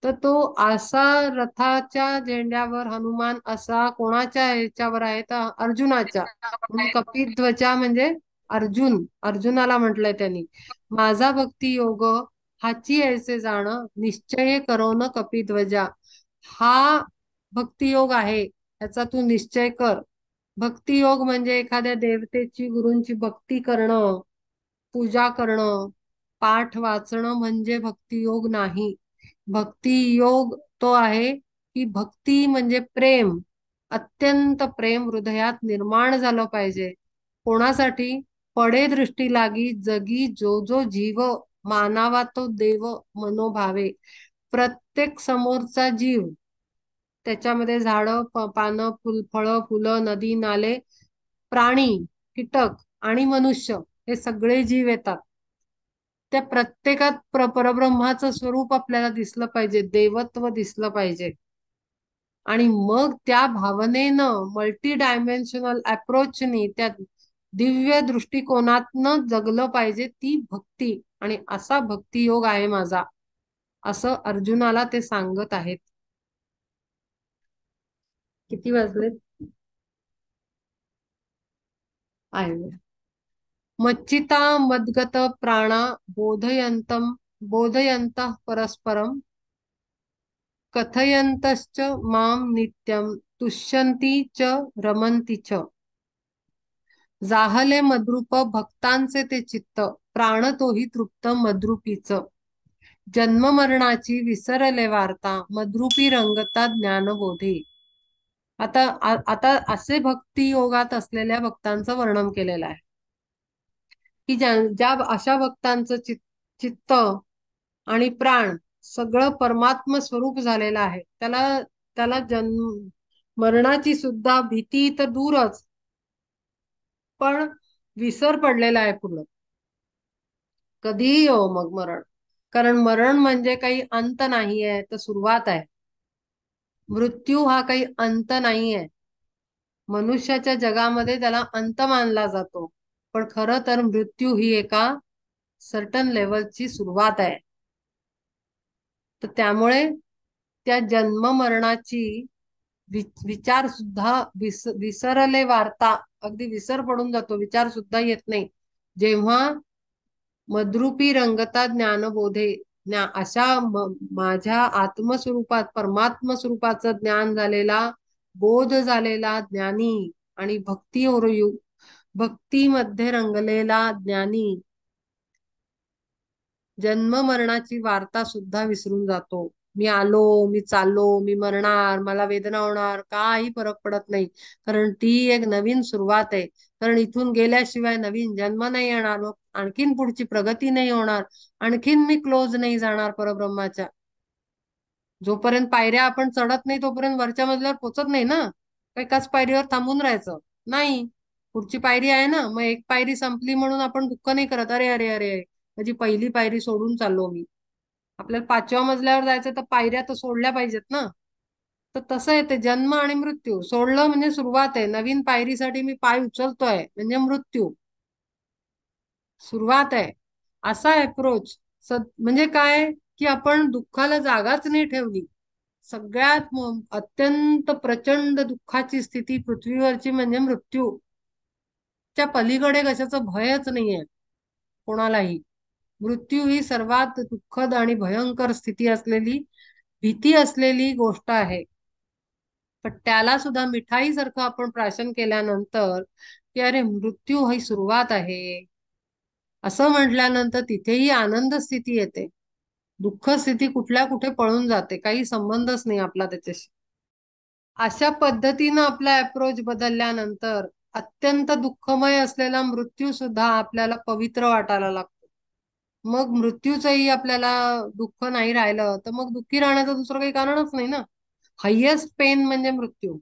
तर तो असा रथाच्या झेंड्यावर हनुमान असा कोणाच्या ह्याच्यावर आहे तर अर्जुनाच्या. म्हणून कपिध्वजा म्हणजे अर्जुनाला म्हटलंय त्यांनी. माझा भक्ती योग हाची ऐसे जाण, निश्चय करो न कपिध्वजा. हा भक्तियोग आहे, याचा तू निश्चय कर. भक्तियोग म्हणजे एखाद्या देवतेची गुरूंची भक्ती करणं, पूजा करणं, पाठ वाचणं म्हणजे भक्तियोग नाही. भक्तियोग तो आहे की भक्ती म्हणजे प्रेम, अत्यंत प्रेम हृदयात निर्माण झालं पाहिजे. कोणासाठी? पडे दृष्टी लागी जगी जो जो जीव, मानावा तो देव मनोभावे. प्रत्येक समोरचा जीव, त्याच्यामध्ये झाडं, पानं, फळं, फुलं, नदी, नाले, प्राणी, कीटक आणि मनुष्य हे सगळे जीव येतात. त्या प्रत्येकात परब्रह्माचं स्वरूप आपल्याला दिसलं पाहिजे, देवत्व दिसलं पाहिजे. आणि मग त्या भावनेनं मल्टी डायमेन्शनल अप्रोचनी त्या दिव्य दृष्टिकोनातनं जगलं पाहिजे ती भक्ती. आणि असा भक्तियोग आहे माझा, असं अर्जुनाला ते सांगत आहेत. किती वाजले आहे? मच्चिता मद्गत प्राणा, बोधयन्तं बोधयन्तः परस्परं, कथयन्तश्च मां नित्यं तुष्यन्ति च रमन्ति च. जाहले मद्रूप भक्तांचे ते चित्त, प्राण तोही तृप्त मद्रुपीच. जन्म मरणाची विसरले वार्ता, मद्रुपी रंगता ज्ञानबोधे. आता असे भक्ती योगात असलेल्या भक्तांचं वर्णन केलेलं आहे, की ज्या अशा भक्तांचं चित्त आणि प्राण सगळं परमात्म स्वरूप झालेलं आहे. त्याला त्याला जन्म मरणाची सुद्धा भीती तर दूरच, पण विसर पडलेला आहे पूर्ण. कधीही येऊ मग मरण, कारण मरण म्हणजे काही अंत नाहीये, तर सुरुवात आहे. मृत्यू हा काही अंत नाहीये. मनुष्याच्या जगामध्ये त्याला अंत मानला जातो, पण खरं तर मृत्यू ही एका सर्टन लेवलची सुरुवात आहे. तर त्यामुळे त्या जन्म मरणाची विचार सुद्धा विसरले वार्ता, अगदी विसर पडून जातो, विचार सुद्धा येत नाही. जेव्हा मद्रूपी रंगता ज्ञानबोधे, अशा माझ्या आत्मस्वरूपात परमात्म स्वरूपाचं ज्ञान झालेला, बोध झालेला ज्ञानी आणि भक्तीमध्ये रंगलेला ज्ञानी जन्म मरणाची वार्ता सुद्धा विसरून जातो. मी आलो, मी चाललो, मी मरणार, मला वेदना होणार, काही फरक पडत नाही. कारण ती एक नवीन सुरुवात आहे. कारण इथून गेल्याशिवाय नवीन जन्म नाही येणार, मग आणखीन पुढची प्रगती नाही होणार, आणखीन मी क्लोज नाही जाणार परब्रह्माच्या. जोपर्यंत पायऱ्या आपण चढत नाही तोपर्यंत वरच्या मजल्यावर पोचत नाही ना. एकाच पायरीवर थांबून राहायचं नाही. पुढची पायरी आहे ना, मग एक पायरी संपली म्हणून आपण दुःख नाही करत, अरे अरे अरे माझी पहिली पायरी सोडून चाललो मी. आपल्याला 5व्या मजल्यावर जायचं तर पायऱ्या तर सोडल्या पाहिजेत ना. तर तसं आहे ते जन्म आणि मृत्यू. सोडलं म्हणजे सुरुवात आहे, नवीन पायरीसाठी मी पाय उचलतोय म्हणजे मृत्यू सुरुवात आहे. असा अप्रोच म्हणजे काय, की आपण दुःखाला जागाच नाही ठेवली. सगळ्यात अत्यंत प्रचंड दुःखाची स्थिती पृथ्वीवरची म्हणजे मृत्यू. त्या पलीकडे कशाचं भयच नाहीये कोणालाही. मृत्यू ही सर्वात दुःखद आणि भयंकर स्थिती असलेली, भीती असलेली गोष्ट आहे. पण त्याला सुद्धा मिठाई सारखं आपण प्राशन केल्यानंतर, की अरे मृत्यू ही सुरुवात आहे असं म्हटल्यानंतर तिथेही आनंद स्थिती येते. दुःख स्थिती कुठल्या कुठे पळून जाते, काही संबंधच नाही आपला त्याच्याशी. अशा पद्धतीनं आपला अप्रोच बदलल्यानंतर अत्यंत दुःखमय असलेला मृत्यू सुद्धा आपल्याला पवित्र वाटायला लागतो. मग मृत्यूचंही आपल्याला दुःख नाही राहिलं तर मग दुःखी राहण्याचं दुसरं काही कारणच नाही ना. हायेस्ट पेन म्हणजे मृत्यू.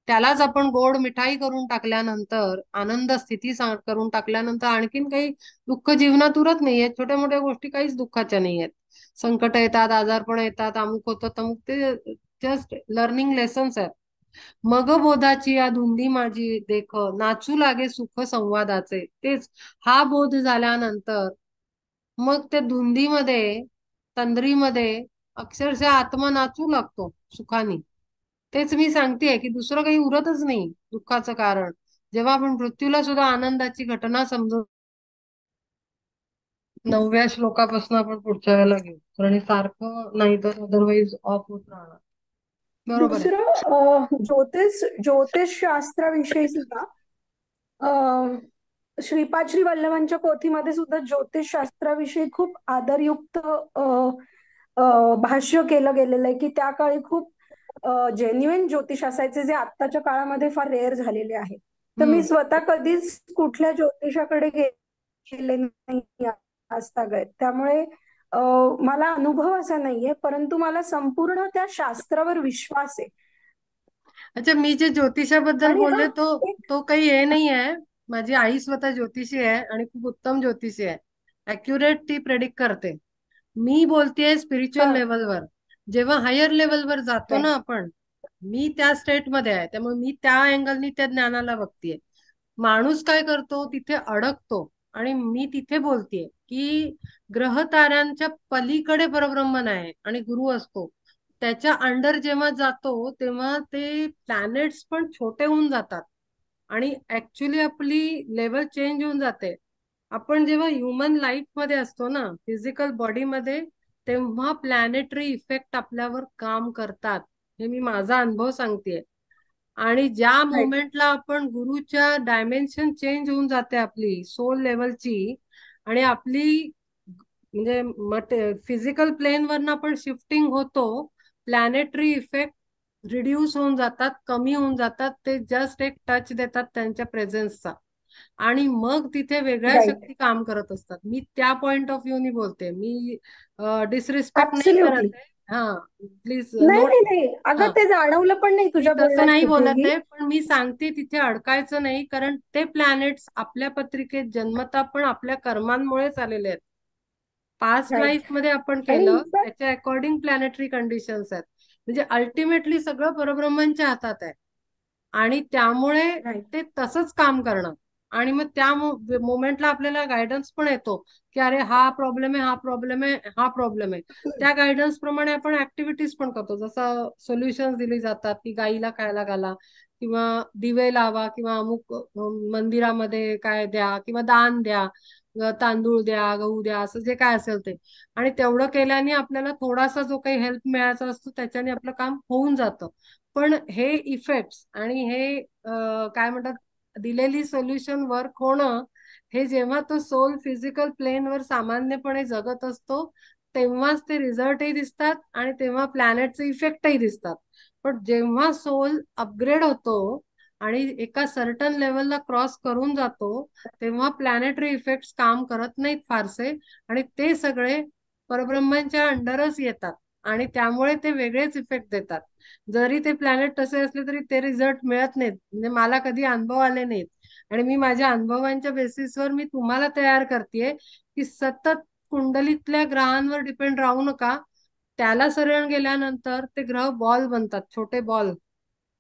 त्यालाच आपण गोड मिठाई करून टाकल्यानंतर, आनंद स्थिती करून टाकल्यानंतर आणखीन काही दुःख जीवनात उरत नाहीये. छोट्या मोठ्या गोष्टी काहीच दुःखाच्या नाही आहेत. संकट येतात, आजारपण येतात, अमुक होतं तमुक, ते जस्ट लर्निंग लेसन्स आहेत. मग बोधाची या धुंदी माझी देख, नाचू लागे सुख संवादाचे. तेच हा बोध झाल्यानंतर मग त्या धुंदीमध्ये, तंद्रीमध्ये अक्षरशः आत्मा नाचू लागतो सुखाने. तेच मी सांगतेय की दुसरं काही उरतच नाही दुःखाचं कारण. जेव्हा आपण मृत्यूला सुद्धा आनंदाची घटना समजू. 9व्या श्लोकापासून आपण पुढच्या वेळेला घेऊ, कारण हे सारखं नाही तर अदरवाईज ऑफ होत राहणार. बरोबर आहे. दुसरं ज्योतिष शास्त्राविषयी सुद्धा श्रीपाद श्री वल्लभांच्या पोथीमध्ये सुद्धा ज्योतिष शास्त्राविषयी खूप आदरयुक्त भाष्य केलं गेलेलं आहे, की त्या काळी खूप जेन्युइन ज्योतिष असायचे, जे आत्ताच्या काळामध्ये फार रेअर झालेले आहे. तर मी हम्म. स्वतः कधीच कुठल्या ज्योतिषाकडे गेले नाही आजतागत, त्यामुळे मला अनुभव असा नाहीये, परंतु मला संपूर्ण त्या शास्त्रावर विश्वास आहे. अच्छा, मी जे ज्योतिषाबद्दल आणि बोलले तो एक तो काही हे नाही आहे. माझी आई स्वतः ज्योतिषी आहे आणि खूप उत्तम ज्योतिषी आहे. अॅक्युरेट ती प्रेडिक्ट करते. मी बोलतेय स्पिरिच्युअल हा, लेवलवर. जेव्हा हायर लेवलवर जातो ना राईट. आपण, मी त्या स्टेटमध्ये आहे, त्यामुळे मी त्या अँगलनी त्या ज्ञानाला बघतीये. माणूस काय करतो, तिथे अडकतो. आणि मी तिथे बोलतेय की ग्रह ताऱ्यांच्या पलीकडे परब्रह्मन आहे आणि गुरु असतो. त्याच्या अंडर जेव्हा जातो तेव्हा ते प्लॅनेट्स पण छोटे होऊन जातात आणि ऍक्च्युली आपली लेवल चेंज होऊन जाते. आपण जेव्हा ह्युमन लाईफ मध्ये असतो ना, फिजिकल बॉडीमध्ये, तेव्हा प्लॅनेटरी इफेक्ट आपल्यावर काम करतात. हे मी माझा अनुभव सांगतेय. आणि ज्या राईट. मोमेंटला आपण गुरुच्या डायमेन्शन चेंज होऊन जाते आपली सोल लेवलची, आणि आपली म्हणजे फिजिकल प्लेनवरनं आपण शिफ्टिंग होतो, प्लॅनेटरी इफेक्ट रिड्यूस होऊन जातात, कमी होऊन जातात. ते जस्ट एक टच देतात त्यांच्या प्रेझेन्सचा, आणि मग तिथे वेगळ्या राईट. शक्ती काम करत असतात. मी त्या पॉइंट ऑफ व्ह्यू नी बोलते. मी डिसरिस्पेक्ट नाही ऍब्सोल्युटली. करत आहे. हा, प्लीज नाही नोट. नाही नाही, अगं ते जाणवलं पण नाही मी तुझ्या तसं बोलण्यात नाही बोलत कुठेही. आहे, पण मी सांगते तिथे अडकायचं नाही. कारण ते प्लॅनेट्स आपल्या पत्रिकेत जन्मता पण आपल्या कर्मांमुळेच आलेले आहेत. Past right. लाईफ मध्ये आपण आणि केलं इनफॅक्ट त्याच्या अकॉर्डिंग प्लॅनेटरी कंडिशन्स आहेत. म्हणजे अल्टिमेटली सगळं परब्रह्मांच्या हातात आहे आणि त्यामुळे राईट. ते तसंच काम करणार. आणि मग त्या मोमेंटला आपल्याला गायडन्स पण येतो की अरे हा प्रॉब्लेम आहे, हा प्रॉब्लेम आहे, हा प्रॉब्लेम आहे. त्या गायडन्स प्रमाणे आपण ऍक्टिव्हिटीज पण करतो. जसं सोल्युशन्स दिली जातात की गाईला खायला घाला किंवा दिवे लावा किंवा अमुक मंदिरामध्ये काय द्या किंवा दान द्या, तांदूळ द्या, गहू द्या, असं जे काय असेल ते. आणि तेवढं केल्याने आपल्याला थोडासा जो काही हेल्प मिळायचा असतो त्याच्याने आपलं काम होऊन जातं. पण हे इफेक्ट्स आणि हे काय म्हणतात दिलेली सोल्युशन वर्क होणं, हे जेव्हा तो सोल फिजिकल प्लेनवर सामान्यपणे जगत असतो तेव्हाच ते रिझल्टही दिसतात आणि तेव्हा प्लॅनेटचे इफेक्टही दिसतात. पण जेव्हा सोल अपग्रेड होतो आणि एका सर्टन लेवलला क्रॉस करून जातो तेव्हा प्लॅनेटरी इफेक्ट्स काम करत नाहीत फारसे आणि ते सगळे परब्रह्मांच्या अंडरच येतात आणि त्यामुळे ते वेगळेच इफेक्ट देतात. जरी ते प्लॅनेट तसे असले तरी ते रिझल्ट मिळत नाहीत. म्हणजे मला कधी अनुभव आले नाहीत आणि मी माझ्या अनुभवांच्या बेसिसवर मी तुम्हाला तयार करतेय की सतत कुंडलीतल्या ग्रहांवर डिपेंड राहू नका. त्याला शरण गेल्यानंतर ते ग्रह बॉल बनतात, छोटे बॉल,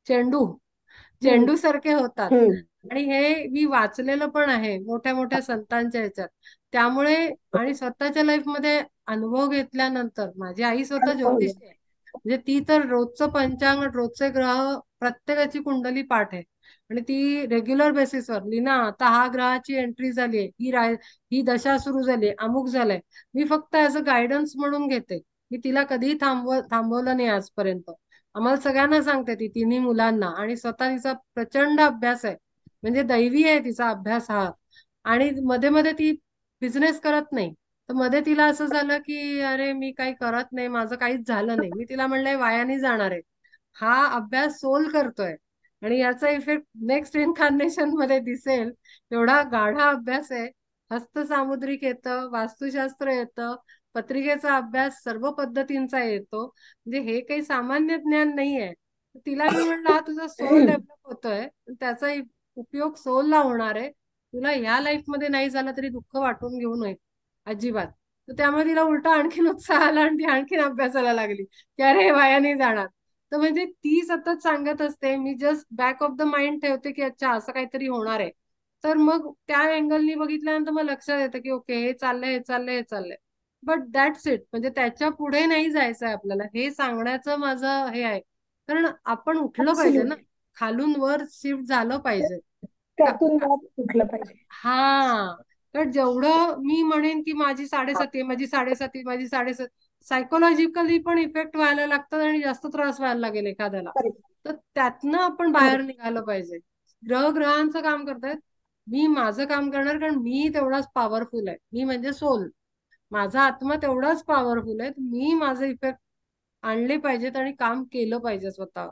चेंडू, हम्म. चेंडू सारखे होतात. हम्म. आणि हे मी वाचलेलं पण आहे मोठ्या मोठ्या संतांच्या ह्याच्यात. त्यामुळे आणि स्वतःच्या लाईफ मध्ये अनुभव घेतल्यानंतर, माझी आई स्वतः अनुभवलं. ज्योतिषी आहे म्हणजे ती तर रोजचं पंचांग, रोजचे ग्रह, प्रत्येकाची कुंडली पाठ आहे. आणि ती रेग्युलर बेसिसवर लीना आता हा ग्रहाची एंट्री झाली आहे, ही दशा सुरू झाली, अमुक झालंय. मी फक्त ऍज अ गायडन्स म्हणून घेते. मी तिला कधीही थांबवलं नाही आजपर्यंत. आम्हाला सगळ्यांना सांगते ती, तिन्ही मुलांना, आणि स्वतः तिचा प्रचंड अभ्यास आहे. म्हणजे दैवी आहे तिचा अभ्यास हा. आणि मध्ये मध्ये ती बिझनेस करत नाही. तर मध्ये तिला असं झालं की अरे मी काही करत नाही, माझं काहीच झालं नाही. मी तिला म्हणलंय वायाने जाणार आहे. हा अभ्यास सोल करतोय आणि याचा इफेक्ट नेक्स्ट इन्कार्नेशन मध्ये दिसेल. एवढा गाढा अभ्यास आहे. हस्तसामुद्रिक येतं, वास्तुशास्त्र येतं, पत्रिकेचा अभ्यास सर्व पद्धतींचा येतो. म्हणजे हे काही सामान्य ज्ञान नाहीये. तिला मी म्हणलं हा तुझा सोल डेव्हलप होतोय, त्याचा उपयोग सोलला होणार आहे. तुला ह्या लाईफ मध्ये नाही झाला तरी दुःख वाटून घेऊ नये अजिबात. तर त्यामुळे तिला उलटा आणखीन उत्साह आला आणि ती आणखीन अभ्यासाला लागली की अरे हे वाया नाही जाणार. तर म्हणजे ती सतत सांगत असते, मी just back of the mind ठेवते की अच्छा असं काहीतरी होणार आहे. तर मग त्या अँगलनी बघितल्यानंतर मग लक्षात येतं की ओके हे चाललंय, हे चाललंय, हे चाललंय. But that's it. म्हणजे त्याच्या पुढे नाही जायचं आहे आपल्याला, हे सांगण्याचं माझं हे आहे. कारण आपण उठलं पाहिजे ना, ऍब्सोल्युटली. खालून वर शिफ्ट झालं पाहिजे. का- त्यातून बाहेर उठलं पाहिजे. हा. तर जेवढं मी म्हणेन की माझी साडेसाती आहे, माझी साडेसाती, माझी साडेसात, सायकोलॉजिकली पण इफेक्ट व्हायला लागतात आणि जास्त त्रास व्हायला लागेल एखाद्याला. करेक्ट. तर त्यातनं आपण बाहेर करेक्ट. निघालं पाहिजे. ग्रहांचं काम करतायत, मी माझं काम करणार, कारण मी तेवढाच पॉवरफुल आहे. मी म्हणजे सोल, माझा आत्मा तेवढाच पॉवरफुल आहे. मी माझे इफेक्ट आणले पाहिजेत आणि काम केलं पाहिजे स्वतः.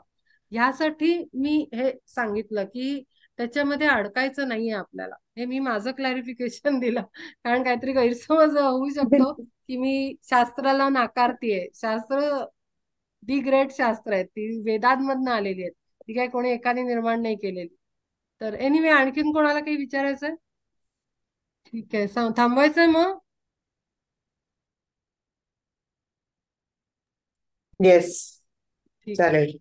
ह्यासाठी मी हे सांगितलं की त्याच्यामध्ये अडकायचं नाहीये आपल्याला. हे मी माझं क्लॅरिफिकेशन दिलं, कारण काहीतरी गैरसमज होऊ शकतो बिलकुल. की मी शास्त्राला नाकारतीये. शास्त्र दी ग्रेट शास्त्र आहेत, ती वेदांमधनं आलेली आहेत. ती काय कोणी एकाने निर्माण नाही केलेली. तर एनिवे, आणखीन कोणाला काही विचारायचंय? ठीक आहे, थांबवायचंय मग. येस, ठीक आहे. चालेल.